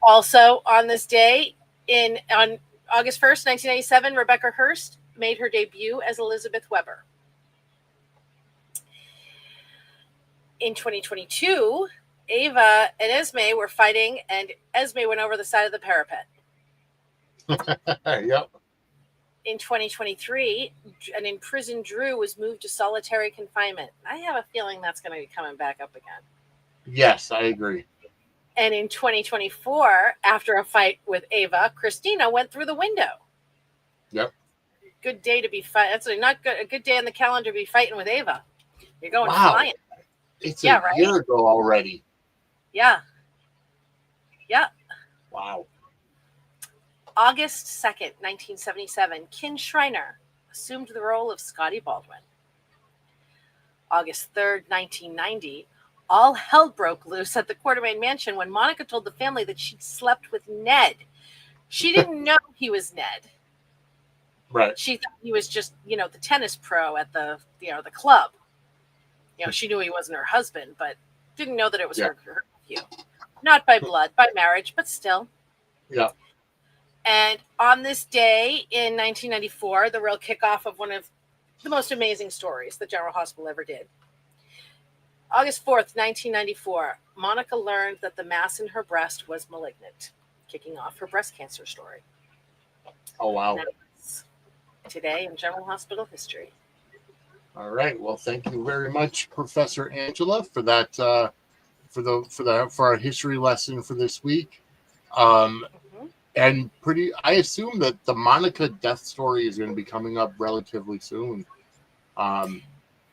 Also, on this day, on August 1st, 1997, Rebecca Hurst made her debut as Elizabeth Weber. In 2022, Ava and Esme were fighting, and Esme went over the side of the parapet. Yep. In 2023, an imprisoned Drew was moved to solitary confinement. I have a feeling that's going to be coming back up again. Yes, I agree. And in 2024, after a fight with Ava, Christina went through the window. Yep. Good day to be fighting. That's not good. A good day on the calendar to be fighting with Ava. You're going flying. It's a year ago already. Yeah. Yeah. Wow. August 2nd, 1977, Kin Shriner assumed the role of Scotty Baldwin. August 3rd, 1990, all hell broke loose at the Quartermain Mansion when Monica told the family that she'd slept with Ned. She didn't know he was Ned. Right. She thought he was just, the tennis pro at the club. She knew he wasn't her husband, but didn't know that it was her nephew. Not by blood, by marriage, but still. Yeah. And on this day in 1994, the real kickoff of one of the most amazing stories that General Hospital ever did. August 4th, 1994, Monica learned that the mass in her breast was malignant, kicking off her breast cancer story. Oh, wow. Today in General Hospital history. All right. Well, thank you very much, Professor Angela, for that, for our history lesson for this week. And I assume that the Monica death story is going to be coming up relatively soon,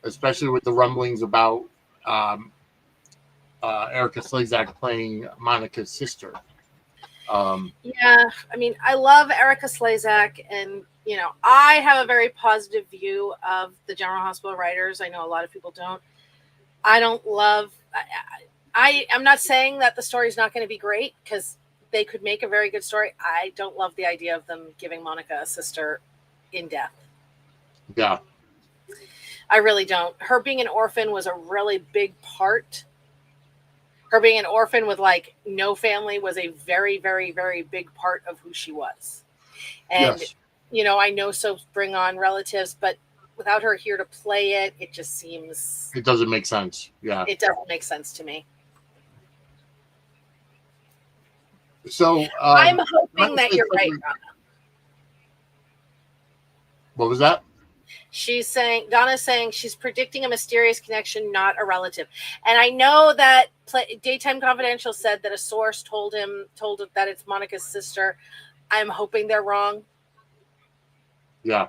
especially with the rumblings about Erica Slezak playing Monica's sister. Yeah, I mean, I love Erica Slezak, and I have a very positive view of the General Hospital writers. I know a lot of people don't. I don't love. I'm not saying that the story is not going to be great, because they could make a very good story. I don't love the idea of them giving Monica a sister in death. Yeah. I really don't. Her being an orphan was a really big part. Her being an orphan with no family was a very, very, very big part of who she was. And, I know soaps bring on relatives, but without her here to play it, it just seems... It doesn't make sense. Yeah. It doesn't make sense to me. So I'm hoping that you're right, Rana. What was that? Donna's saying she's predicting a mysterious connection, not a relative. And I know that Daytime Confidential said that a source told him that it's Monica's sister. I'm hoping they're wrong. Yeah.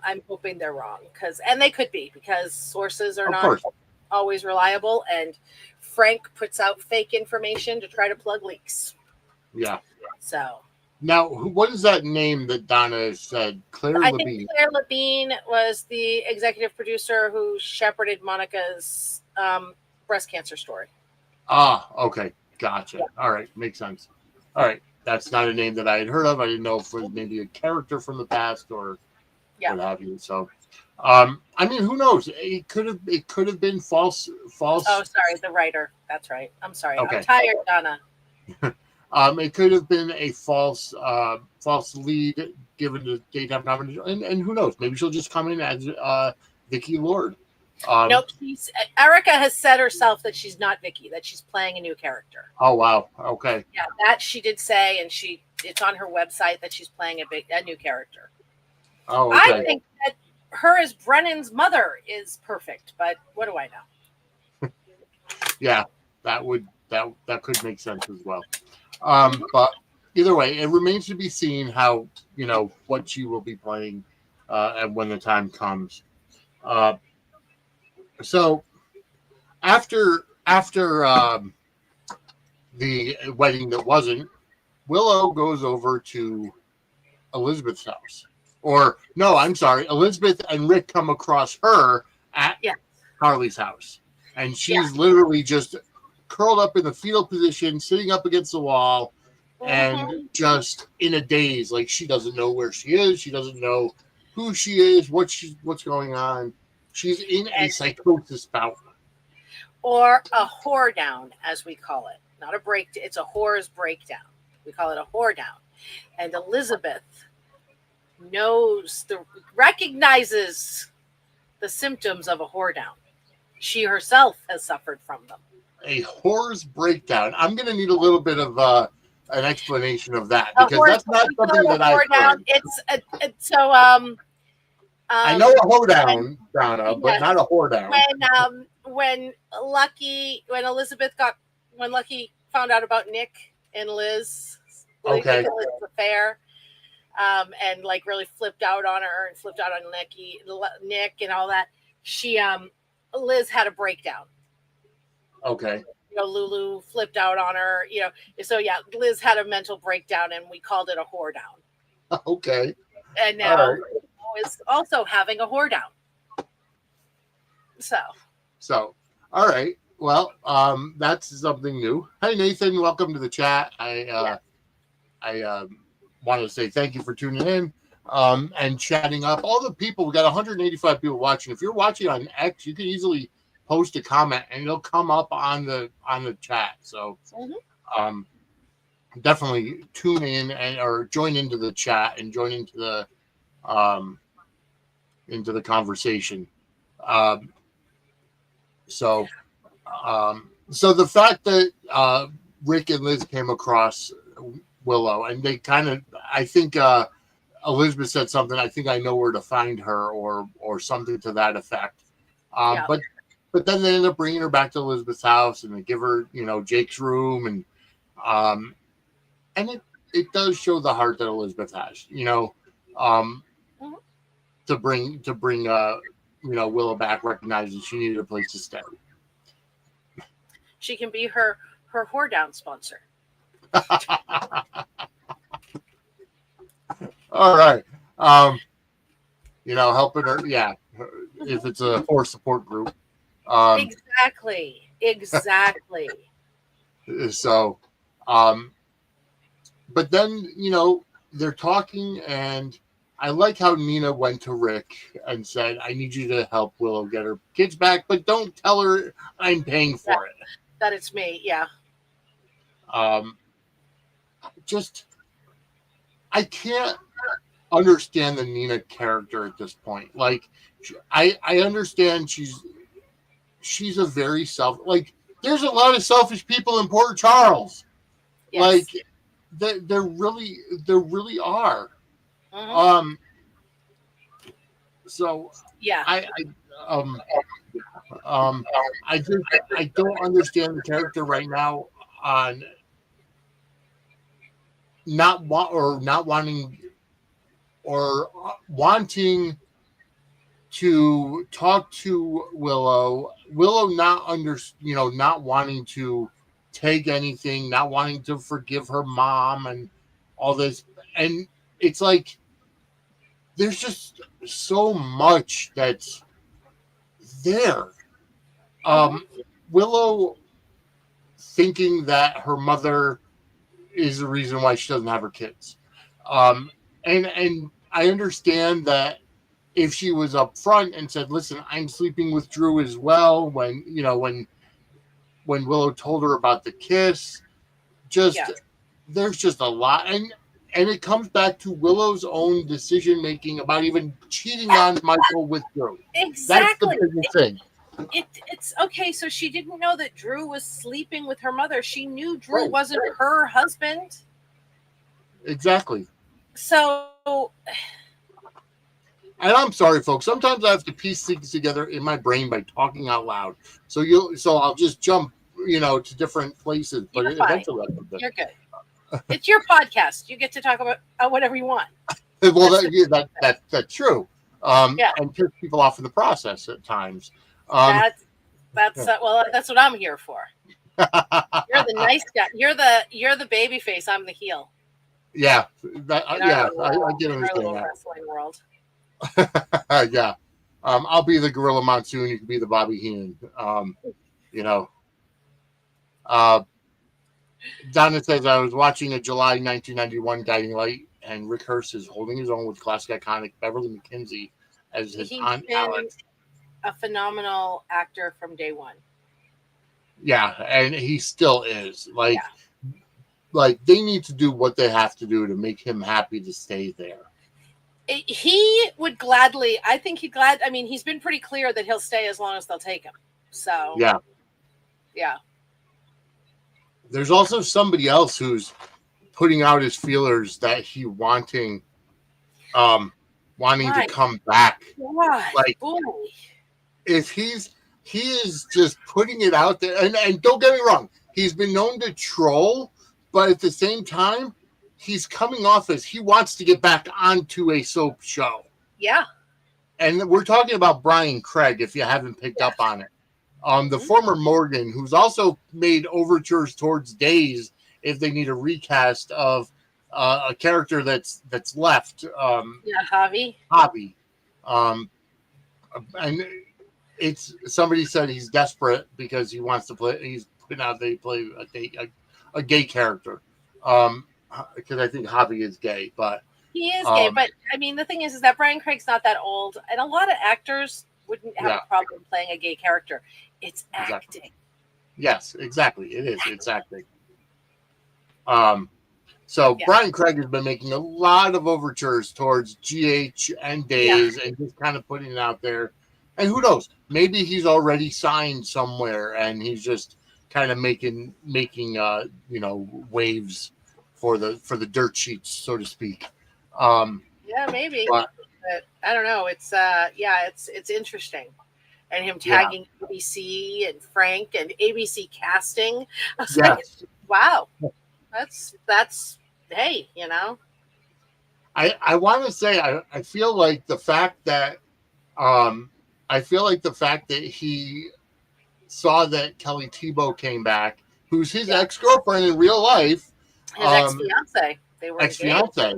I'm hoping they're wrong and they could be, because sources are not always reliable, and Frank puts out fake information to try to plug leaks. Yeah. So now, what is that name that Donna said? Claire I Labine. think Claire Labine was the executive producer who shepherded Monica's breast cancer story. Ah, okay. Gotcha. Yeah. All right. Makes sense. All right. That's not a name that I had heard of. I didn't know if it was maybe a character from the past or what have you. So, I mean, who knows? It could have been false. Oh, sorry, the writer. That's right. I'm sorry. Okay. I'm tired, Donna. It could have been a false lead given to Daytime Confidential, and who knows? Maybe she'll just come in as Vicki Lord. Nope. Erica has said herself that she's not Vicki, that she's playing a new character. Oh wow. Okay. Yeah, that she did say, and it's on her website that she's playing a new character. Oh, okay. I think that her as Brennan's mother is perfect, but what do I know? Yeah, that could make sense as well. But either way, it remains to be seen how, what she will be playing and when the time comes. So after the wedding that wasn't, Willow goes over to Elizabeth's house. Or no, I'm sorry, Elizabeth and Rick come across her at Harley's house. And she's literally just curled up in the fetal position, sitting up against the wall, and just in a daze. Like, she doesn't know where she is. She doesn't know who she is, what's going on. She's in a psychosis bout. Or a whore down, as we call it. Not a break. It's a whore's breakdown. We call it a whore down. And Elizabeth recognizes the symptoms of a whore down. She herself has suffered from them. A whore's breakdown. I'm going to need a little bit of an explanation of that, because that's not something that I've heard. It's I know a whore down, Donna, but not a whore down. When Elizabeth when Lucky found out about Nick and Liz, Liz's affair, and like really flipped out on her and flipped out on Nick and all that, Liz had a breakdown. Okay. Lulu flipped out on her, so Liz had a mental breakdown, and we called it a whore down. Okay. And now is also having a whore down. So all right. Well, that's something new. Hey Nathan, welcome to the chat. I want to say thank you for tuning in and chatting up. All the people, we got 185 people watching. If you're watching on X, you can easily post a comment and it'll come up on the chat. So definitely tune in or join into the chat and join into the conversation. So the fact that Rick and Liz came across Willow, and they kind of, I think Elizabeth said something, I think I know where to find her, or something to that effect. But then they end up bringing her back to Elizabeth's house, and they give her, Jake's room, and it does show the heart that Elizabeth has, to bring Willow back, recognizing she needed a place to stay. She can be her whore down sponsor. All right. Helping her. Yeah. If it's a whore support group. Exactly. So, but then, they're talking, and I like how Nina went to Rick and said, I need you to help Willow get her kids back, but don't tell her I'm paying for it. That it's me. Yeah. I can't understand the Nina character at this point. Like, I understand she's a very there's a lot of selfish people in Port Charles. Yes. Like, there really are. So Yeah. I don't understand the character right now on not wanting or wanting to talk to Willow. Willow not wanting to take anything, not wanting to forgive her mom and all this. And it's like there's just so much that's there. Willow thinking that her mother is the reason why she doesn't have her kids. And I understand that if she was up front and said, "Listen, I'm sleeping with Drew as well," when Willow told her about the kiss, there's just a lot, and it comes back to Willow's own decision making about even cheating on Michael with Drew. Exactly. That's the biggest thing. It's okay. So she didn't know that Drew was sleeping with her mother. She knew Drew wasn't her husband. Exactly. So, and I'm sorry, folks. Sometimes I have to piece things together in my brain by talking out loud. So I'll just jump, to different places. But eventually, you're good. It's your podcast. You get to talk about whatever you want. Well, that's true. And piss people off in the process at times. That's what I'm here for. You're the nice guy. You're the baby face. I'm the heel. Yeah, I get understand that. Wrestling world. Yeah, I'll be the Gorilla Monsoon. You can be the Bobby Heenan. Donna says, I was watching a July 1991 Guiding Light, and Rick Hurst is holding his own with classic iconic Beverly McKenzie as his Aunt Alex. A phenomenal actor from day one. Yeah, and he still is. Like they need to do what they have to do to make him happy to stay there. He would gladly. I think he's been pretty clear that he'll stay as long as they'll take him. So yeah. There's also somebody else who's putting out his feelers that he wanting to come back. If he is just putting it out there, and don't get me wrong, he's been known to troll, but at the same time, he's coming off as he wants to get back onto a soap show. Yeah. And we're talking about Brian Craig, if you haven't picked up on it. The former Morgan, who's also made overtures towards Days if they need a recast of a character that's left. Javi. And it's somebody said he's desperate because he wants to play. He's putting out they play a gay character. Because I think Javi is gay, but he is gay. But I mean, the thing is that Brian Craig's not that old, and a lot of actors wouldn't have a problem playing a gay character. It's acting. Exactly. Yes, exactly. It is. It's acting. Brian Craig has been making a lot of overtures towards GH and Days and just kind of putting it out there. And who knows? Maybe he's already signed somewhere and he's just kind of making waves for the dirt sheets, so to speak. Maybe. But I don't know. It's it's interesting. And him tagging ABC and Frank and ABC casting. I was like, wow. That's hey, I want to say I feel like the fact that he saw that Kelly Tebow came back, who's his ex-girlfriend in real life. His ex-fiance. They were ex-fiance.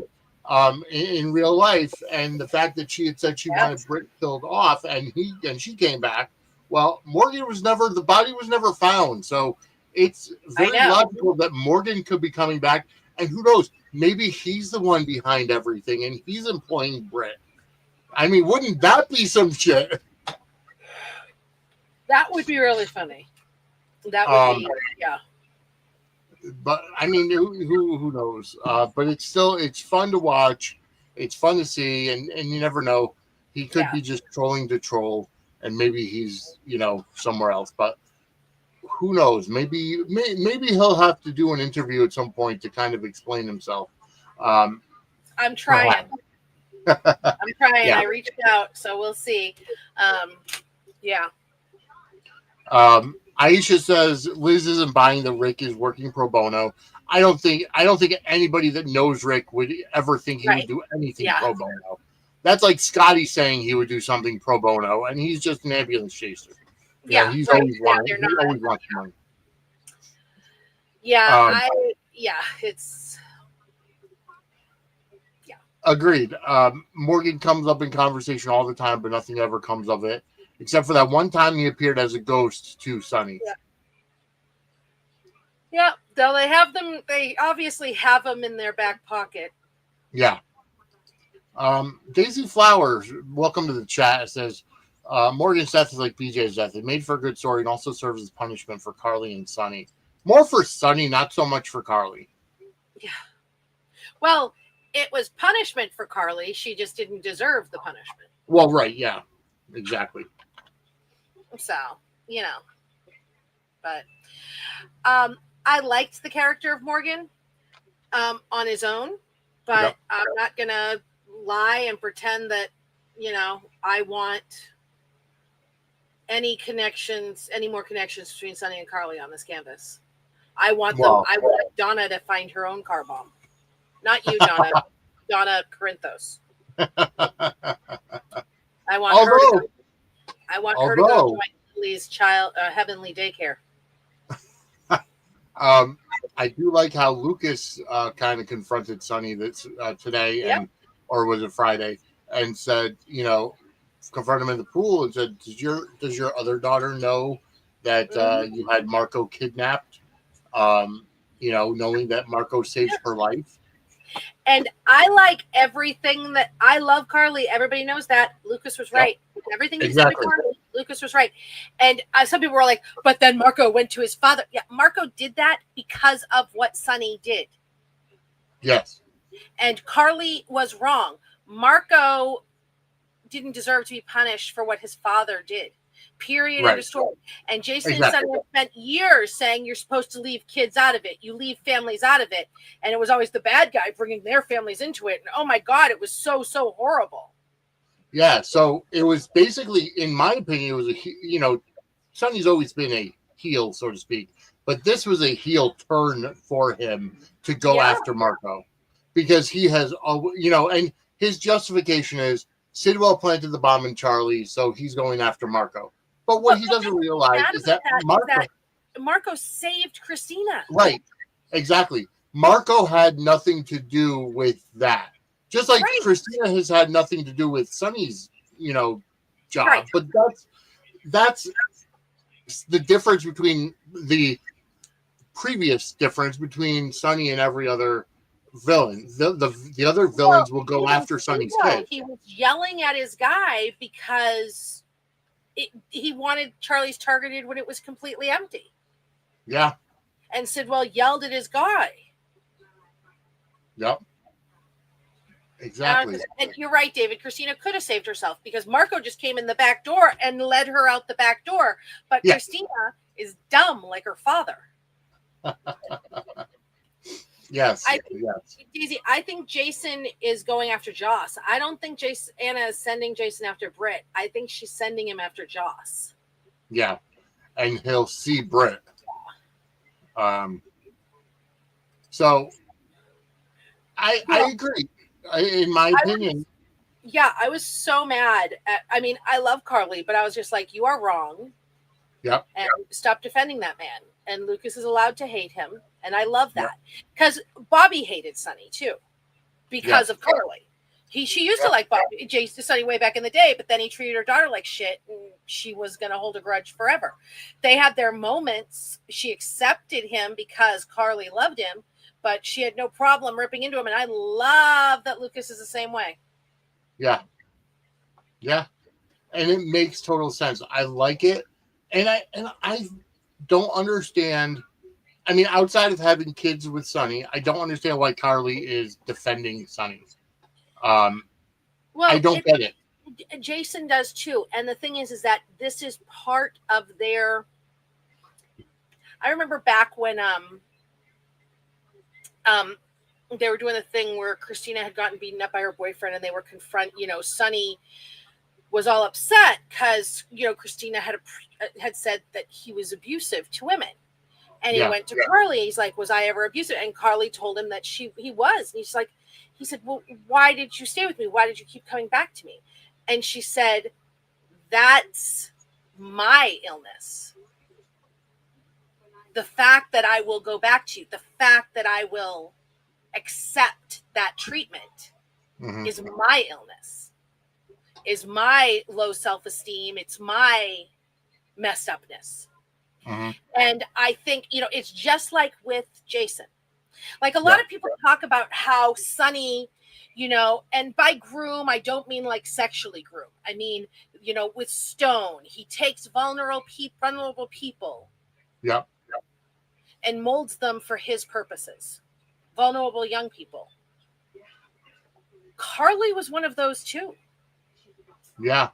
In real life, and the fact that she had said she wanted Britt killed off, and she came back. Well, the body was never found, so it's very logical that Morgan could be coming back, and who knows? Maybe he's the one behind everything, and he's employing Britt. I mean, wouldn't that be some shit? That would be really funny. That would be, But I mean, who knows? But it's fun to watch. It's fun to see, and you never know. He could be just trolling to troll, and maybe he's somewhere else. But who knows? Maybe he'll have to do an interview at some point to kind of explain himself. I'm trying. I'm trying. Yeah. I reached out, so we'll see. Yeah. Aisha says Liz isn't buying that Rick is working pro bono. I don't think anybody that knows Rick would ever think he would do anything pro bono. That's like Scotty saying he would do something pro bono, and he's just an ambulance chaser. Yeah, he's right. always wanted. He always wants money. Yeah, it's agreed. Morgan comes up in conversation all the time, but nothing ever comes of it, except for that one time he appeared as a ghost to Sonny. Yeah. Though they have them, they obviously have them in their back pocket. Yeah. Daisy Flowers, welcome to the chat. It says Morgan's death is like BJ's death. It made for a good story and also serves as punishment for Carly and Sonny. More for Sonny, not so much for Carly. Yeah. Well, it was punishment for Carly. She just didn't deserve the punishment. Well, right. Yeah, exactly. So, but I liked the character of Morgan on his own, but I'm not going to lie and pretend that, I want any more connections between Sonny and Carly on this canvas. I want Donna to find her own car bomb. Not you, Donna. Donna Corinthos. I want her to go to my Lily's child heavenly daycare. I do like how Lucas kind of confronted Sonny today, or was it Friday, and said, confronted him in the pool and said, "Does your other daughter know that you had Marco kidnapped? Knowing that Marco saved her life." And I like everything that I love Carly. Everybody knows that. Lucas was right. Everything he said to Carly, Lucas was right. And some people were like, but then Marco went to his father. Yeah, Marco did that because of what Sonny did. Yes. And Carly was wrong. Marco didn't deserve to be punished for what his father did. Period. End of story. And Jason and Sonny spent years saying you're supposed to leave kids out of it. You leave families out of it. And it was always the bad guy bringing their families into it. And oh my God, it was so, so horrible. Yeah. So it was basically, in my opinion, it was Sonny's always been a heel, so to speak. But this was a heel turn for him to go after Marco. Because he has, and his justification is Sidwell planted the bomb in Charlie, so he's going after Marco. But what he doesn't realize is that Marco saved Christina. Right. Exactly. Marco had nothing to do with that. Just like Christina has had nothing to do with Sonny's, job. Right. But that's the difference between the previous difference between Sonny and every other villain. The other villains will go after Sonny's kid. He was yelling at his guy because he wanted Charlie's targeted when it was completely empty. Yeah. And Sidwell yelled at his guy. Yep. Exactly. And you're right, David. Christina could have saved herself because Marco just came in the back door and led her out the back door. But Christina is dumb like her father. Yes. Daisy, I think Jason is going after Joss. I don't think Anna is sending Jason after Britt. I think she's sending him after Joss. Yeah. And he'll see Britt. So I agree. In my opinion. I was so mad. I love Carly, but I was just like, you are wrong. Yep. And stop defending that man. And Lucas is allowed to hate him. And I love that. Because Bobby hated Sonny, too. Because of Carly. She used to like Bobby, Jason, Sonny way back in the day, but then he treated her daughter like shit, and she was going to hold a grudge forever. They had their moments. She accepted him because Carly loved him, but she had no problem ripping into him. And I love that Lucas is the same way. Yeah. Yeah. And it makes total sense. I like it. And I don't understand. I mean, outside of having kids with Sonny, I don't understand why Carly is defending Sonny. I don't get it. Jason does too. And the thing is that this is part of their. I remember back when they were doing the thing where Christina had gotten beaten up by her boyfriend, and they were Sonny was all upset because, Christina had said that he was abusive to women. And he went to Carly. He's like, was I ever abusive? And Carly told him that he was. And he said, well, why did you stay with me? Why did you keep coming back to me? And she said, that's my illness. The fact that I will go back to you, the fact that I will accept that treatment is my illness, is my low self-esteem. It's my messed upness. And I think, it's just like with Jason. Like a lot of people talk about how Sonny, and by groom, I don't mean like sexually groom. I mean, with Stone, he takes vulnerable people and molds them for his purposes. Vulnerable young people. Carly was one of those too. Yeah.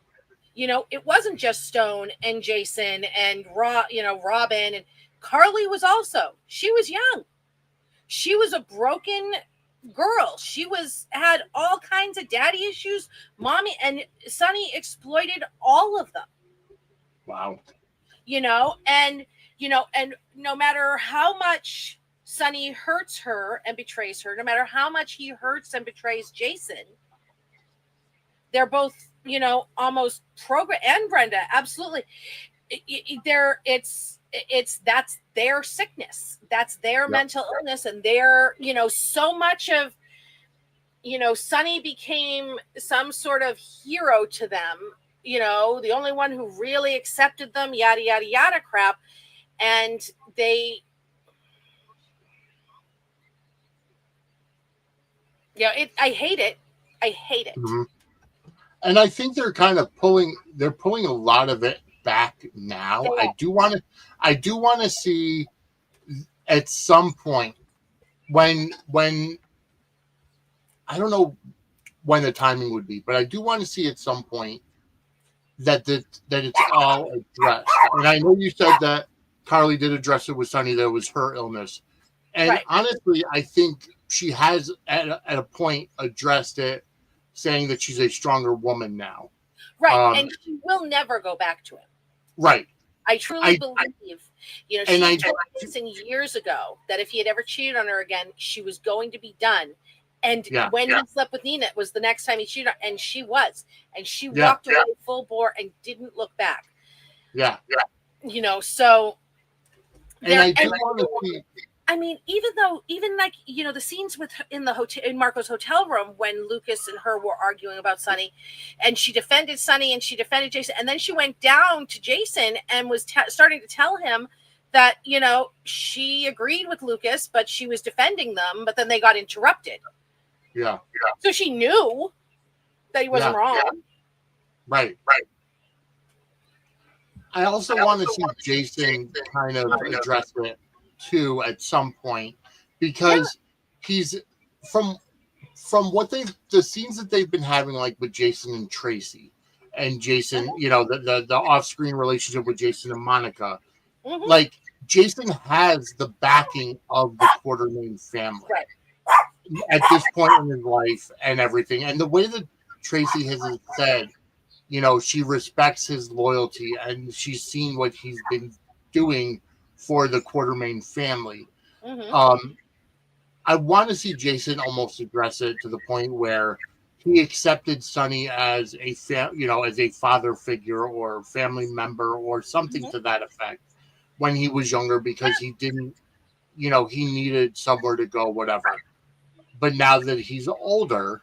It wasn't just Stone and Jason and Robin, and Carly was also. She was young. She was a broken girl. She had all kinds of daddy issues. Mommy and Sonny exploited all of them. Wow. And no matter how much Sonny hurts her and betrays her, no matter how much he hurts and betrays Jason, they're both, almost programmed, and Brenda, absolutely. That's their sickness. That's their mental illness. And so much of, Sonny became some sort of hero to them, the only one who really accepted them, yada, yada, yada crap. And I hate it. I hate it. Mm-hmm. And I think they're kind of pulling a lot of it back now. I do want to see at some point when I don't know when the timing would be, but I do want to see at some point that it's all addressed. And I know you said that Carly did address it with Sonny, that it was her illness. And honestly, I think she has at a point addressed it, saying that she's a stronger woman now. Right. And she will never go back to him. Right. I truly believe, she told Jason years ago that if he had ever cheated on her again, she was going to be done. And when he slept with Nina, it was the next time he cheated on her, and she was. And she walked away full bore and didn't look back. Yeah. So. And I do want to see. I mean, even like, the scenes in Marco's hotel room when Lucas and her were arguing about Sonny, and she defended Sonny and she defended Jason. And then she went down to Jason and was starting to tell him that, she agreed with Lucas, but she was defending them, but then they got interrupted. Yeah. So she knew that he wasn't wrong. Right. I also want to see Jason kind of address it too at some point, because he's from what the scenes that they've been having, like with Jason and Tracy, and Jason, the off-screen relationship with Jason and Monica, like Jason has the backing of the Quartermaine family at this point in his life and everything. And the way that Tracy has said, she respects his loyalty and she's seen what he's been doing for the Quartermaine family. I want to see Jason almost address it to the point where he accepted Sonny as a as a father figure or family member or something to that effect when he was younger, because he didn't, he needed somewhere to go, whatever. But now that he's older,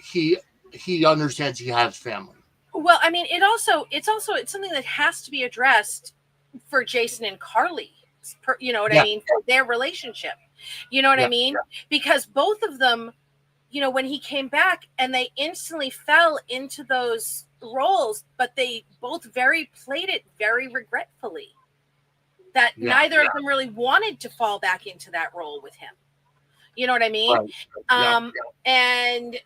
he understands he has family. Well, I mean, it's something that has to be addressed for Jason and Carly, I mean, for their relationship, I mean, because both of them, when he came back and they instantly fell into those roles, but they both played it very regretfully, that neither of them really wanted to fall back into that role with him. You know what I mean? Right. And,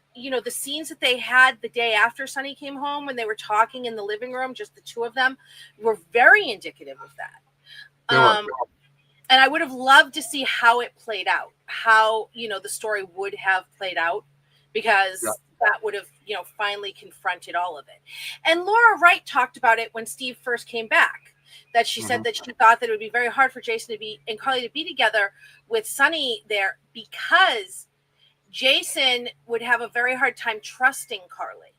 the scenes that they had the day after Sonny came home when they were talking in the living room, just the two of them, were very indicative of that. And I would have loved to see how it played out, how, the story would have played out, because that would have, finally confronted all of it. And Laura Wright talked about it when Steve first came back, that she said that she thought that it would be very hard for Jason and Carly to be together with Sonny there, because Jason would have a very hard time trusting Carly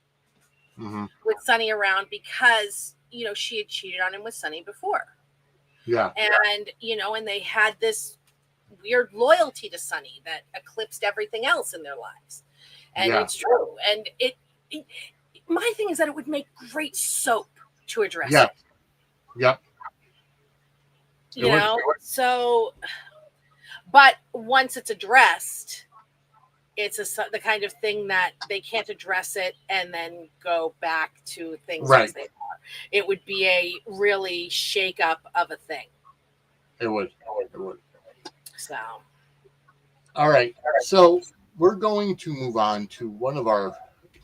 with Sonny around, because, she had cheated on him with Sonny before. Yeah. And, and they had this weird loyalty to Sonny that eclipsed everything else in their lives. And it's true. And my thing is that it would make great soap to address it. Yep. So, but once it's addressed, it's the kind of thing that they can't address it and then go back to things as they are. It would be a really shake up of a thing. It would. So. All right. So we're going to move on to one of our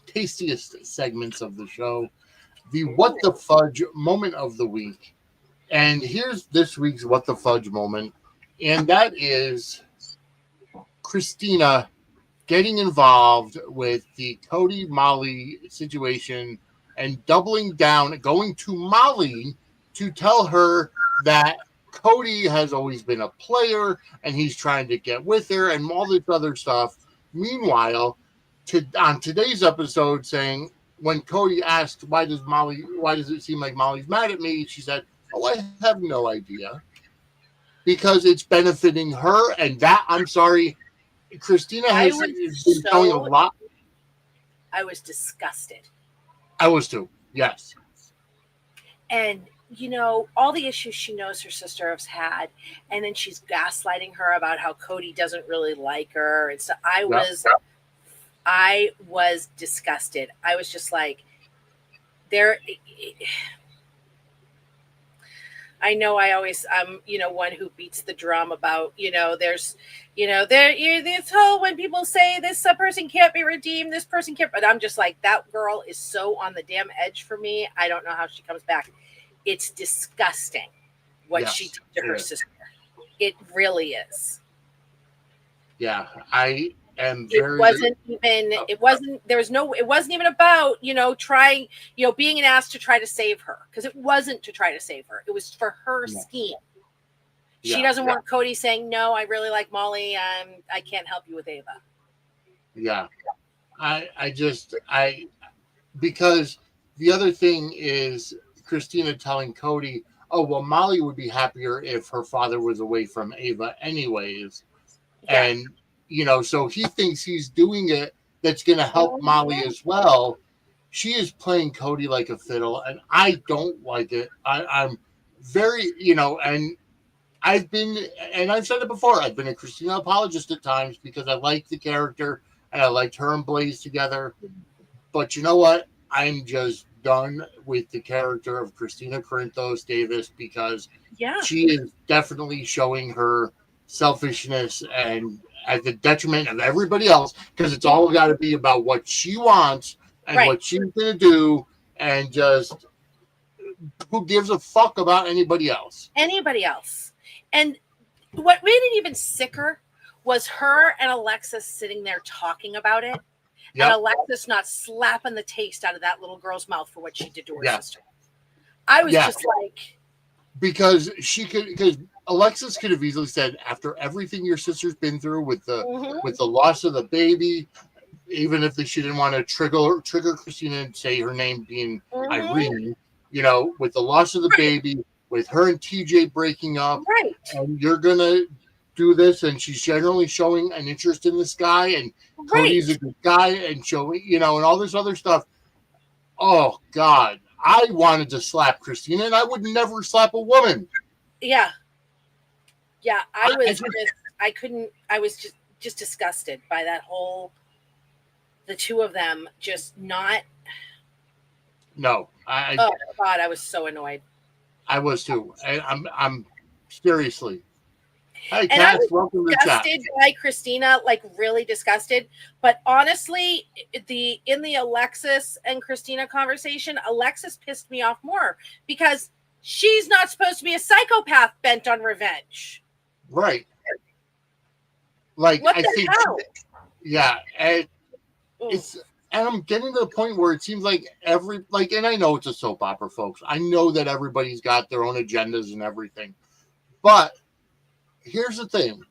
tastiest segments of the show, the What the Fudge moment of the week. And here's this week's What the Fudge moment. And that is Christina getting involved with the Cody Molly situation and doubling down, going to Molly to tell her that Cody has always been a player and he's trying to get with her and all this other stuff. Meanwhile, on today's episode, saying when Cody asked why does it seem like Molly's mad at me, she said, "Oh, I have no idea, because it's benefiting her." And that, I'm sorry, Christina has been showing a lot. I was disgusted. I was too. Yes. And all the issues she knows her sister has had, and then she's gaslighting her about how Cody doesn't really like her. And so I was disgusted. I was just like, I know I'm one who beats the drum about, there's, this whole, when people say this person can't be redeemed, this person can't, but I'm just like, that girl is so on the damn edge for me. I don't know how she comes back. It's disgusting what she did to her sister. It really is. Yeah, I am very. It wasn't even about, trying, being an ass to try to save her, because it wasn't to try to save her. It was for her scheme. She doesn't want Cody saying, "No, I really like Molly. I can't help you with Ava." Yeah. Because the other thing is Christina telling Cody, "Oh, well, Molly would be happier if her father was away from Ava anyways." Yeah. And, so he thinks he's doing it that's going to help Molly as well. She is playing Cody like a fiddle, and I don't like it. I'm very, and I've said it before, I've been a Christina apologist at times because I like the character and I liked her and Blaze together. But you know what? I'm just done with the character of Christina Corinthos Davis, because she is definitely showing her selfishness and at the detriment of everybody else, because it's all got to be about what she wants and what she's going to do, and just who gives a fuck about anybody else. And what made it even sicker was her and Alexis sitting there talking about it. Yep. And Alexis not slapping the taste out of that little girl's mouth for what she did to her sister. I was just like, because Alexis could have easily said, after everything your sister's been through with the loss of the baby, even if she didn't want to trigger Christina and say her name being Irene, with the loss of the baby, with her and TJ breaking up, and you're gonna do this, and she's generally showing an interest in this guy, and Cody's a good guy, and showing, and all this other stuff. Oh God, I wanted to slap Christina, and I would never slap a woman. Yeah, I was just disgusted by that whole. The two of them just not. No, oh God, I was so annoyed. I was too. I'm seriously. Hey, and Cass, I was welcome to chat. Disgusted by Christina, like really disgusted. But honestly, in the Alexis and Christina conversation, Alexis pissed me off more because she's not supposed to be a psychopath bent on revenge. Right. Like, What I the think, hell? yeah, and Ooh. and I'm getting to the point where it seems like and I know it's a soap opera, folks. I know that everybody's got their own agendas and everything. But here's the thing.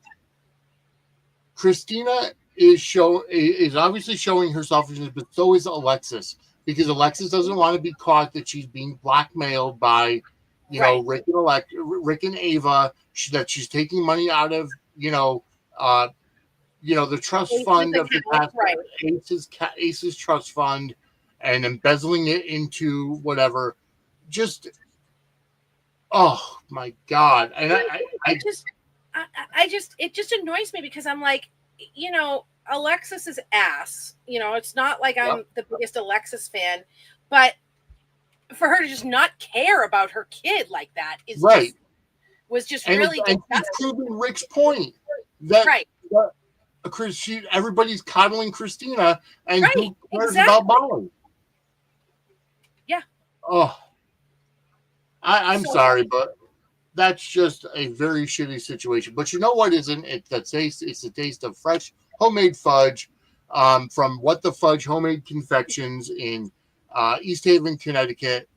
Christina is obviously showing her selfishness, but so is Alexis, because Alexis doesn't want to be caught that she's being blackmailed by, Right. Rick and Ava, that she's taking money out of, uh, the trust Ace's fund of the account, past, right. Ace's trust fund, and embezzling it into whatever. Just, oh my God! And It just annoys me because I'm like, Alexis's ass. It's not like I'm the biggest Alexis fan, but for her to just not care about her kid like that was just really and proving Rick's point that right. Everybody's coddling Christina, and Right, who cares exactly. about Molly? Yeah. Oh, I'm sorry, but that's just a very shitty situation. But you know what isn't? It's the taste of fresh homemade fudge from What the Fudge Homemade Confections in East Haven, Connecticut.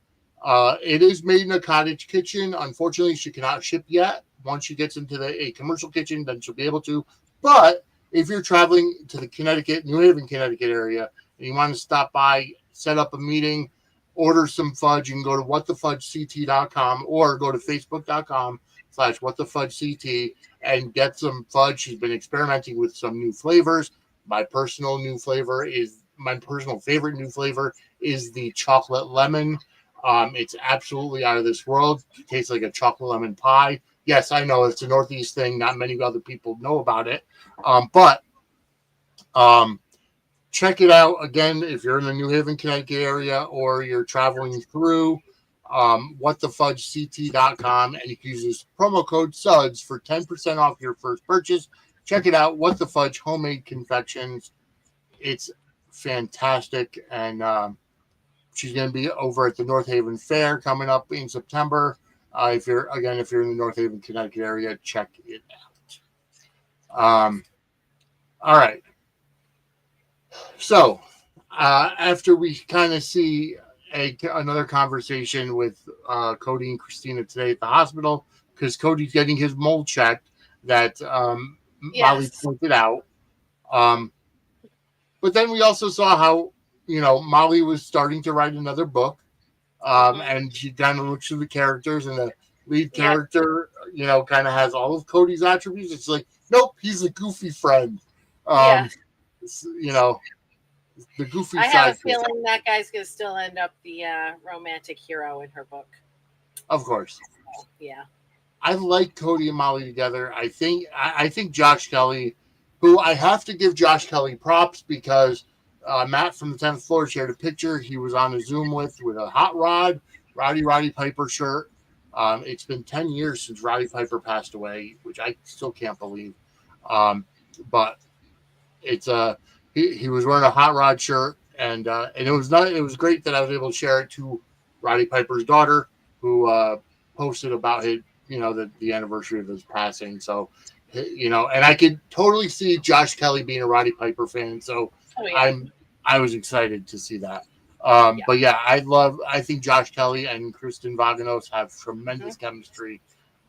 It is made in a cottage kitchen. Unfortunately, she cannot ship yet. Once she gets into a commercial kitchen, then she'll be able to. But if you're traveling to the New Haven, Connecticut area, and you want to stop by, set up a meeting, order some fudge, you can go to whatthefudgect.com or go to facebook.com/whatthefudgect and get some fudge. She's been experimenting with some new flavors. My personal favorite new flavor is the chocolate lemon. It's absolutely out of this world. It tastes like a chocolate lemon pie. Yes, I know it's a Northeast thing. Not many other people know about it. But check it out. Again, if you're in the New Haven, Connecticut area or you're traveling through whatthefudgect.com, and you can use this promo code SUDS for 10% off your first purchase. Check it out. What the Fudge Homemade Confections. It's fantastic. And she's going to be over at the North Haven Fair coming up in September. If you're in the North Haven, Connecticut area, check it out. All right. So after we kind of see another conversation with Cody and Christina today at the hospital, because Cody's getting his mole checked that Molly pointed out. But then we also saw how, Molly was starting to write another book. And she kind of looks through the characters, and the lead character, kind of has all of Cody's attributes. It's like, nope, he's a goofy friend. The goofy I side. have a feeling that guy's going to still end up the romantic hero in her book. Of course. So, yeah. I like Cody and Molly together. I think Josh Kelly, who I have to give Josh Kelly props because Matt from the 10th floor shared a picture he was on a Zoom with a hot rod, Roddy Piper shirt. It's been 10 years since Roddy Piper passed away, which I still can't believe. But it's he was wearing a hot rod shirt, and it was great that I was able to share it to Roddy Piper's daughter, who posted about it, the anniversary of his passing. So, and I could totally see Josh Kelly being a Roddy Piper fan. So I was excited to see that. But yeah, I think Josh Kelly and Kristen Vaganos have tremendous chemistry.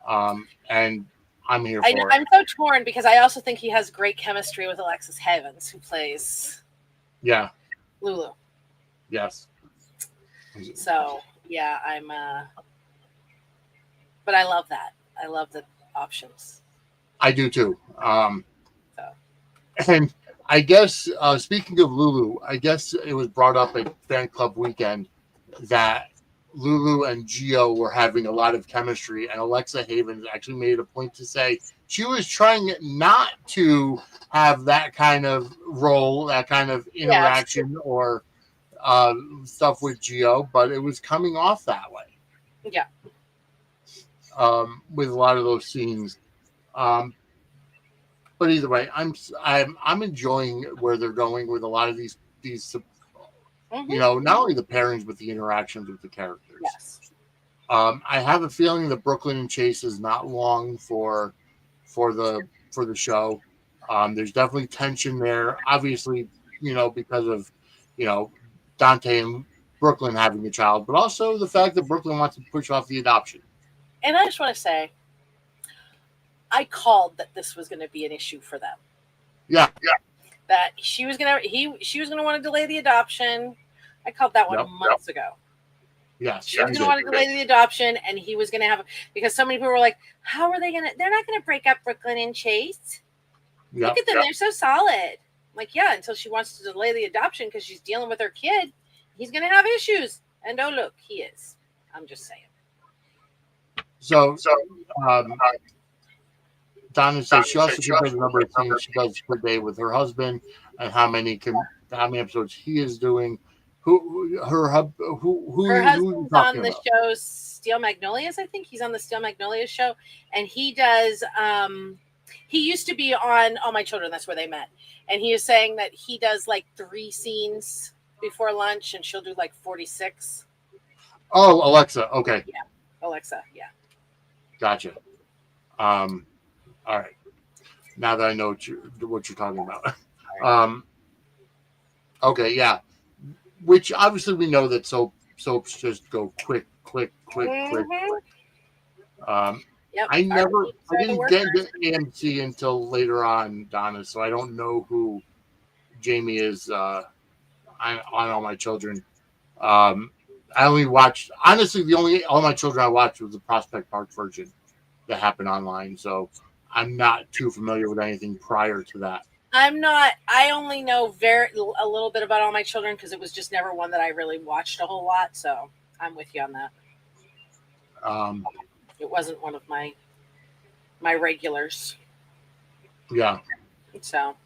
And I'm here for it. I'm so torn because I also think he has great chemistry with Alexis Havens, who plays Lulu. Yes. So yeah, I'm but I love that. I love the options. I do too. And I guess speaking of Lulu, I guess it was brought up at Fan Club Weekend that Lulu and Gio were having a lot of chemistry, and Alexa Havens actually made a point to say she was trying not to have that kind of role, that kind of interaction or stuff with Gio, but it was coming off that way. Yeah. With a lot of those scenes. But either way, I'm enjoying where they're going with a lot of these not only the pairings but the interactions with the characters. Yes. I have a feeling that Brooklyn and Chase is not long for for the show. There's definitely tension there. Obviously, because of Dante and Brooklyn having the child, but also the fact that Brooklyn wants to push off the adoption. And I just want to say, I called that this was going to be an issue for them. Yeah. That she was gonna want to delay the adoption. I called that one months ago. Yes. She was going to want to delay the adoption, and he was going to have because so many people were like, "How are they going to? They're not going to break up Brooklyn and Chase. Look at them; they're so solid." Like, yeah, until she wants to delay the adoption because she's dealing with her kid, he's going to have issues. And oh, look, he is. I'm just saying. So, Donna says she also compares the number of things she does per day with her husband and how many episodes he is doing. Her husband's on the show Steel Magnolias. I think he's on the Steel Magnolias show, and he does. He used to be on All My Children. That's where they met, and he was saying that he does like 3 scenes before lunch, and she'll do like 46. Oh, Alexa. Okay. Yeah, Alexa. Yeah. Gotcha. All right. Now that I know what you're talking about. Okay. Yeah. Which obviously we know that soaps just go quick. Yep. I didn't get into AMC until later on, Donna, so I don't know who Jamie is on All My Children. I only watched, honestly, the only All My Children I watched was the Prospect Park version that happened online, so I'm not too familiar with anything prior to that. I'm not. I only know a little bit about All My Children because it was just never one that I really watched a whole lot. So I'm with you on that. It wasn't one of my regulars. Yeah. So.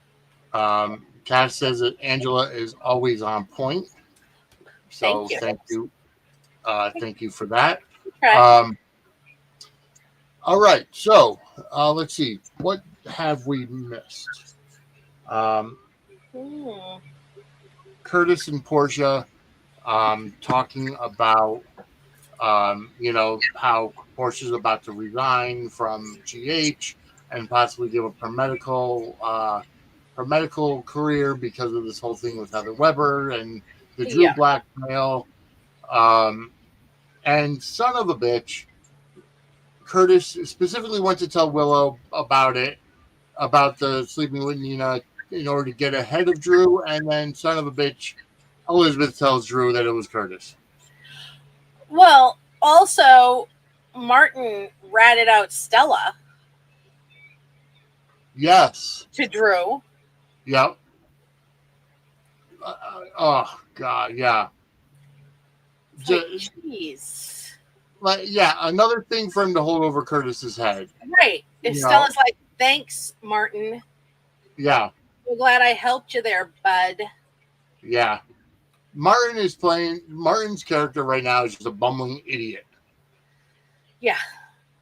Cass says that Angela is always on point. So thank you. Thank you for that. Okay. All right. So let's see. What have we missed? Curtis and Portia talking about how Portia's about to resign from GH and possibly give up her medical career because of this whole thing with Heather Weber and the Drew blackmail. And son of a bitch, Curtis specifically went to tell Willow about the sleeping with Nina in order to get ahead of Drew, and then son of a bitch, Elizabeth tells Drew that it was Curtis. Well, also, Martin ratted out Stella. Yes. To Drew. Yep. Oh, God, yeah. Jeez. Another thing for him to hold over Curtis's head. Right. If Stella's like, thanks, Martin. Yeah. So glad I helped you there, bud. Yeah. Martin's character right now is just a bumbling idiot. Yeah.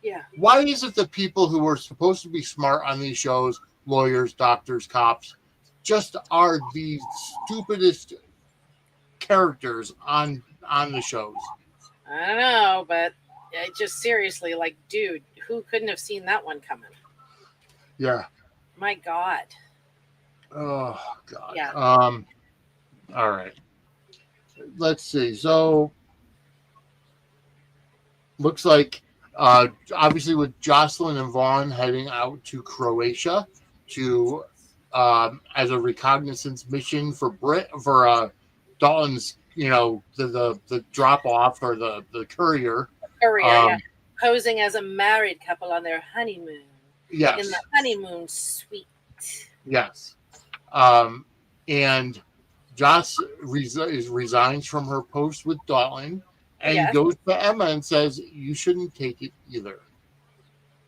Yeah. Why is it that people who are supposed to be smart on these shows, lawyers, doctors, cops, just are the stupidest characters on the shows? I don't know, but just seriously, like, dude, who couldn't have seen that one coming? Yeah. My God. Oh, God. Yeah. All right. Let's see. So, looks like, obviously, with Jocelyn and Vaughn heading out to Croatia to as a reconnaissance mission for Dalton's, the drop off or the courier. Posing as a married couple on their honeymoon. Yes. In the honeymoon suite. Yes. And Joss resigns from her post with Dalton and goes to Emma and says, "You shouldn't take it either."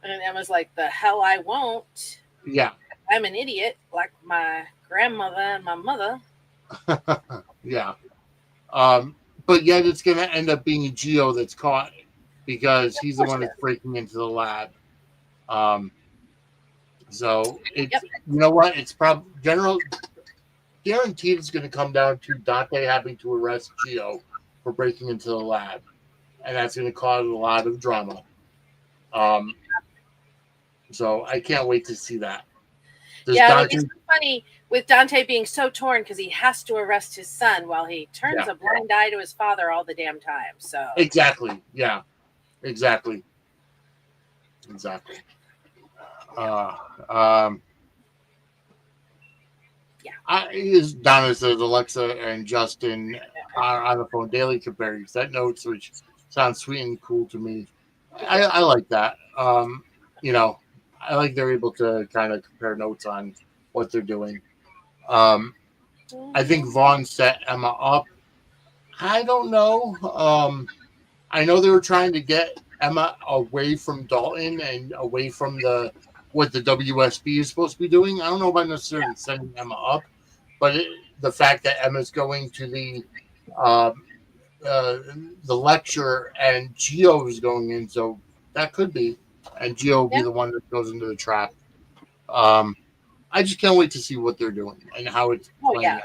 And Emma's like, "The hell I won't." Yeah. I'm an idiot like my grandmother and my mother. Yeah. But yet it's going to end up being Gio that's caught because he's the one that's breaking into the lab. So it's, you know what? It's probably guaranteed it's going to come down to Dante having to arrest Gio for breaking into the lab. And that's going to cause a lot of drama. So I can't wait to see that. Does Yeah, Dante, it's funny with Dante being so torn because he has to arrest his son while he turns Yeah. a blind eye to his father all the damn time. So exactly. Yeah. Exactly. Um, is Donna says Alexa and Justin are on the phone daily comparing set notes, which sounds sweet and cool to me. I like that. You know, I like they're able to kind of compare notes on what they're doing. I think Vaughn set Emma up. I don't know. I know they were trying to get Emma away from Dalton and away from what the WSB is supposed to be doing. I don't know about necessarily setting Emma up, but the fact that Emma's going to um, the lecture and Gio is going in, so that could be, and Gio will be the one that goes into the trap. I just can't wait to see what they're doing and how it's playing out.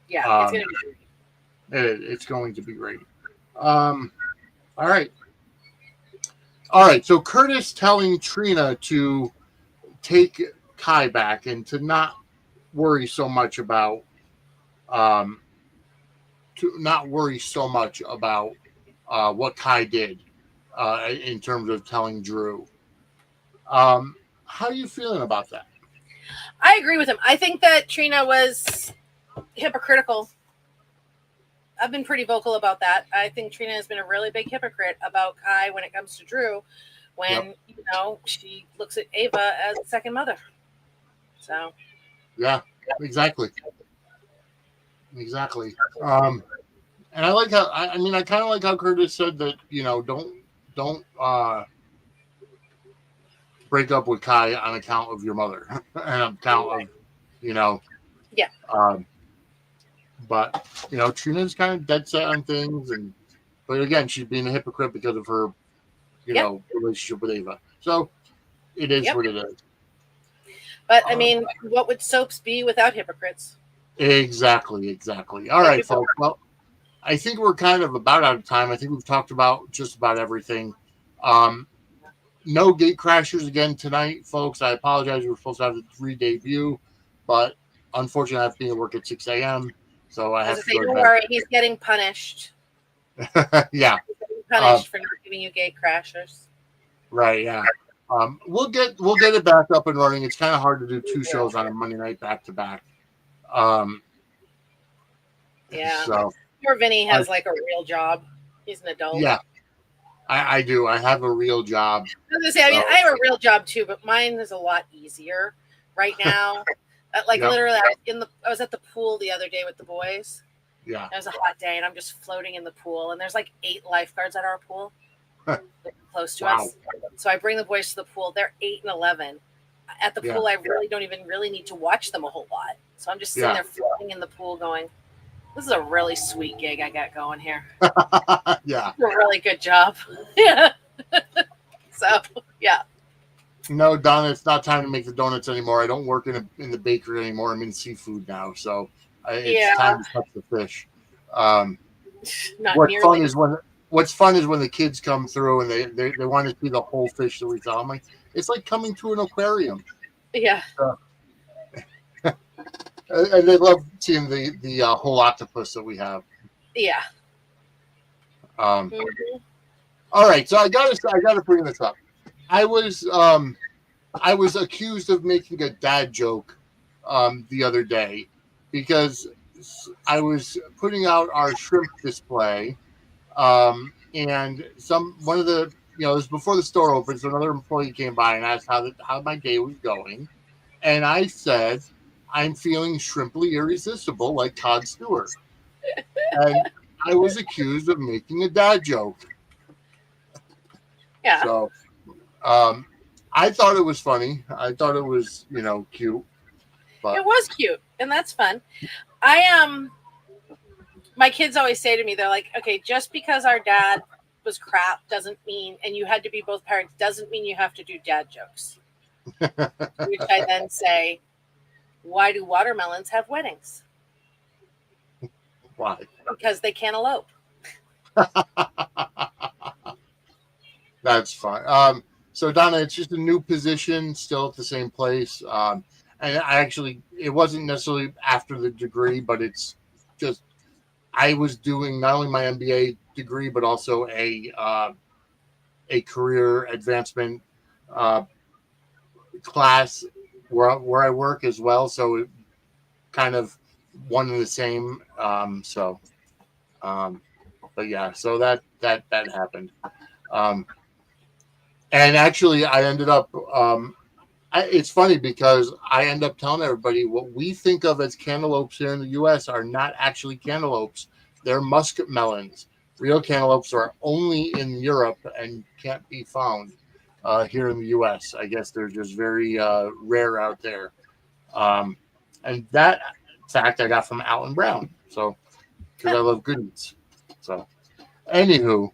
Yeah, it's gonna be great. It's going to be great. All right. So Curtis telling Trina to take Kai back and to not worry so much about what Kai did in terms of telling Drew. How are you feeling about that? I agree with him. I think that Trina was hypocritical. I've been pretty vocal about that. I think Trina has been a really big hypocrite about Kai when it comes to Drew, when she looks at Ava as a second mother. So yeah, exactly. And I like how I kind of like how Curtis said that don't break up with Kai on account of your mother and on account of yeah. But Trina's kind of dead set on things, but again, she's being a hypocrite because of her relationship with Ava. So it is what it is. But I mean, what would soaps be without hypocrites? Exactly. All right, folks. Well, I think we're kind of about out of time. I think we've talked about just about everything. No gate crashers again tonight, folks. I apologize. We were supposed to have the 3 debut, but unfortunately, I have to be at work at 6 a.m. So I have to go to don't bed. worry, he's getting punished. Yeah. He's getting punished for not giving you gate crashers. Right, yeah. We'll get it back up and running. It's kind of hard to do 2 shows on a Monday night back to back. Yeah. So poor Vinny has like a real job. He's an adult. Yeah. I do. I have a real job. I was gonna say, I have a real job too, but mine is a lot easier right now. Literally, I was at the pool the other day with the boys. Yeah. It was a hot day, and I'm just floating in the pool, and there's like 8 lifeguards at our pool, close to us. So I bring the boys to the pool. They're 8 and 11. At the pool, I really don't even need to watch them a whole lot. So I'm just sitting there floating in the pool, going, "This is a really sweet gig I got going here." Yeah. It's a really good job. Yeah. So yeah. No, Donna, it's not time to make the donuts anymore. I don't work in the bakery anymore. I'm in seafood now, so it's time to touch the fish. What's fun is when the kids come through and they want to see the whole fish that we saw. I'm like, it's like coming to an aquarium. Yeah. And they love seeing the whole octopus that we have. Yeah. All right, so I gotta bring this up. I was accused of making a dad joke the other day because I was putting out our shrimp display, and one of the it was before the store opened, so another employee came by and asked how my day was going, and I said I'm feeling shrimply irresistible like Todd Stewart, and I was accused of making a dad joke. Yeah. So, I thought it was funny. I thought it was, cute. But it was cute, and that's fun. My kids always say to me, they're like, "Okay, just because our dad was crap doesn't mean, and you had to be both parents, doesn't mean you have to do dad jokes." Which I then say, "Why do watermelons have weddings?" Why? Because they can't elope. That's fine. So Donna, it's just a new position, still at the same place. And it wasn't necessarily after the degree, but it's just I was doing not only my MBA degree, but also a career advancement class where I work as well. So it kind of one and the same. But yeah, so that happened. And actually, I ended up. It's funny because I end up telling everybody what we think of as cantaloupes here in the U.S. are not actually cantaloupes; they're musket melons. Real cantaloupes are only in Europe and can't be found here in the U.S. I guess they're just very rare out there. And that fact I got from Alan Brown. So, because I love good eats. So, anywho,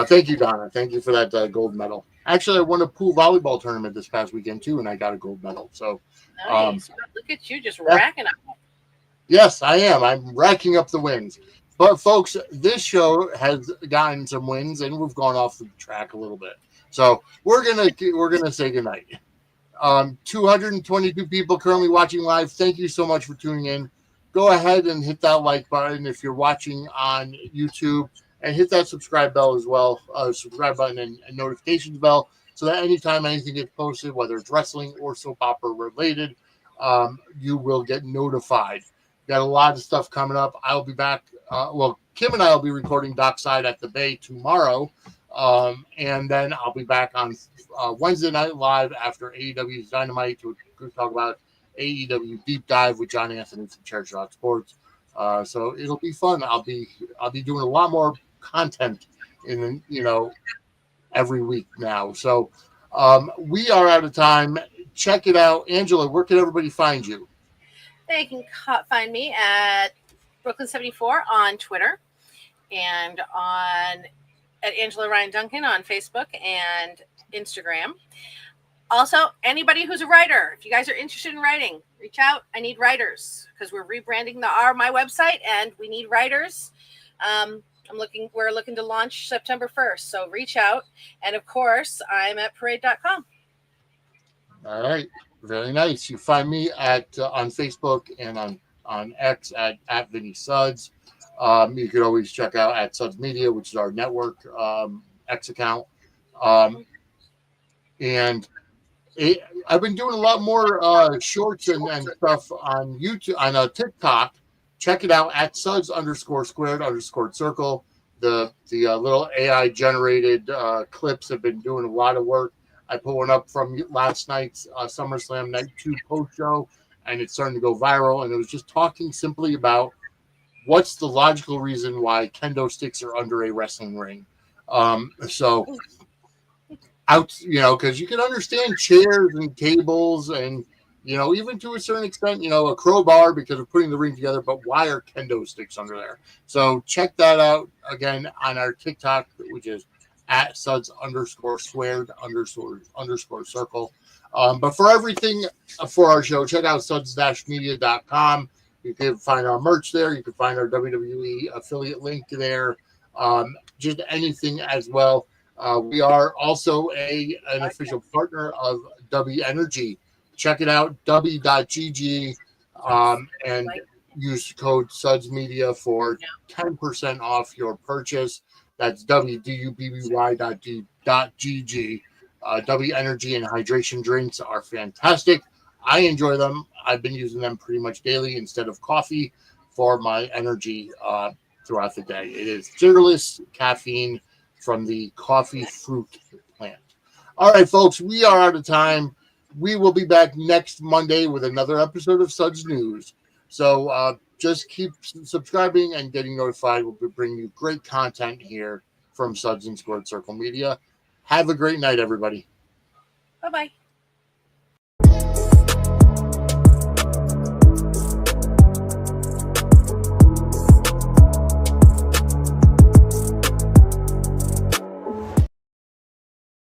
thank you, Donna. Thank you for that gold medal. Actually, I won a pool volleyball tournament this past weekend too, and I got a gold medal. So, nice. Look at you just racking up. Yes, I am. I'm racking up the wins. But folks, this show has gotten some wins, and we've gone off the track a little bit. So we're gonna say goodnight. 222 people currently watching live. Thank you so much for tuning in. Go ahead and hit that like button if you're watching on YouTube, and hit that subscribe bell as well. Subscribe button and notifications bell, so that anytime anything gets posted, whether it's wrestling or soap opera related, you will get notified. Got a lot of stuff coming up. I'll be back. Kim and I will be recording Dockside at the Bay tomorrow. And then I'll be back on Wednesday Night Live after AEW's Dynamite to talk about AEW Deep Dive with John Anthony from Chair Shot Sports. So it'll be fun. I'll be doing a lot more content in every week now. So we are out of time. Check it out. Angela, where can everybody find you? They can find me at Brooklyn74 on Twitter and at Angela Ryan Duncan on Facebook and Instagram. Also, anybody who's a writer, if you guys are interested in writing, reach out. I need writers because we're rebranding my website and we need writers. We're looking to launch September 1st, so reach out. And of course, I'm at parade.com. All right. Very nice. You find me on Facebook and on X at Vinny Suds. You could always check out at Suds Media, which is our network X account. And I've been doing a lot more shorts and stuff on YouTube, on TikTok. Check it out at Suds_squared_circle. The little AI generated clips have been doing a lot of work. I put one up from last night's SummerSlam Night 2 post show, and it's starting to go viral. And it was just talking simply about what's the logical reason why kendo sticks are under a wrestling ring. Because you can understand chairs and tables and, even to a certain extent, a crowbar because of putting the ring together, but why are kendo sticks under there? So check that out again on our TikTok, which is at Suds_squared_circle. But for everything for our show, check out suds-media.com. You can find our merch there. You can find our WWE affiliate link there. Just anything as well. We are also an official partner of W Energy. Check it out, w.gg, and use code Suds Media for 10% off your purchase. That's wdubby.gg. W Energy and hydration drinks are fantastic. I enjoy them. I've been using them pretty much daily instead of coffee for my energy throughout the day. It is sugarless caffeine from the coffee fruit plant. All right, folks, we are out of time. We will be back next Monday with another episode of Suds News. So just keep subscribing and getting notified. We'll be bringing you great content here from Suds and Squared Circle Media. Have a great night, everybody. Bye-bye.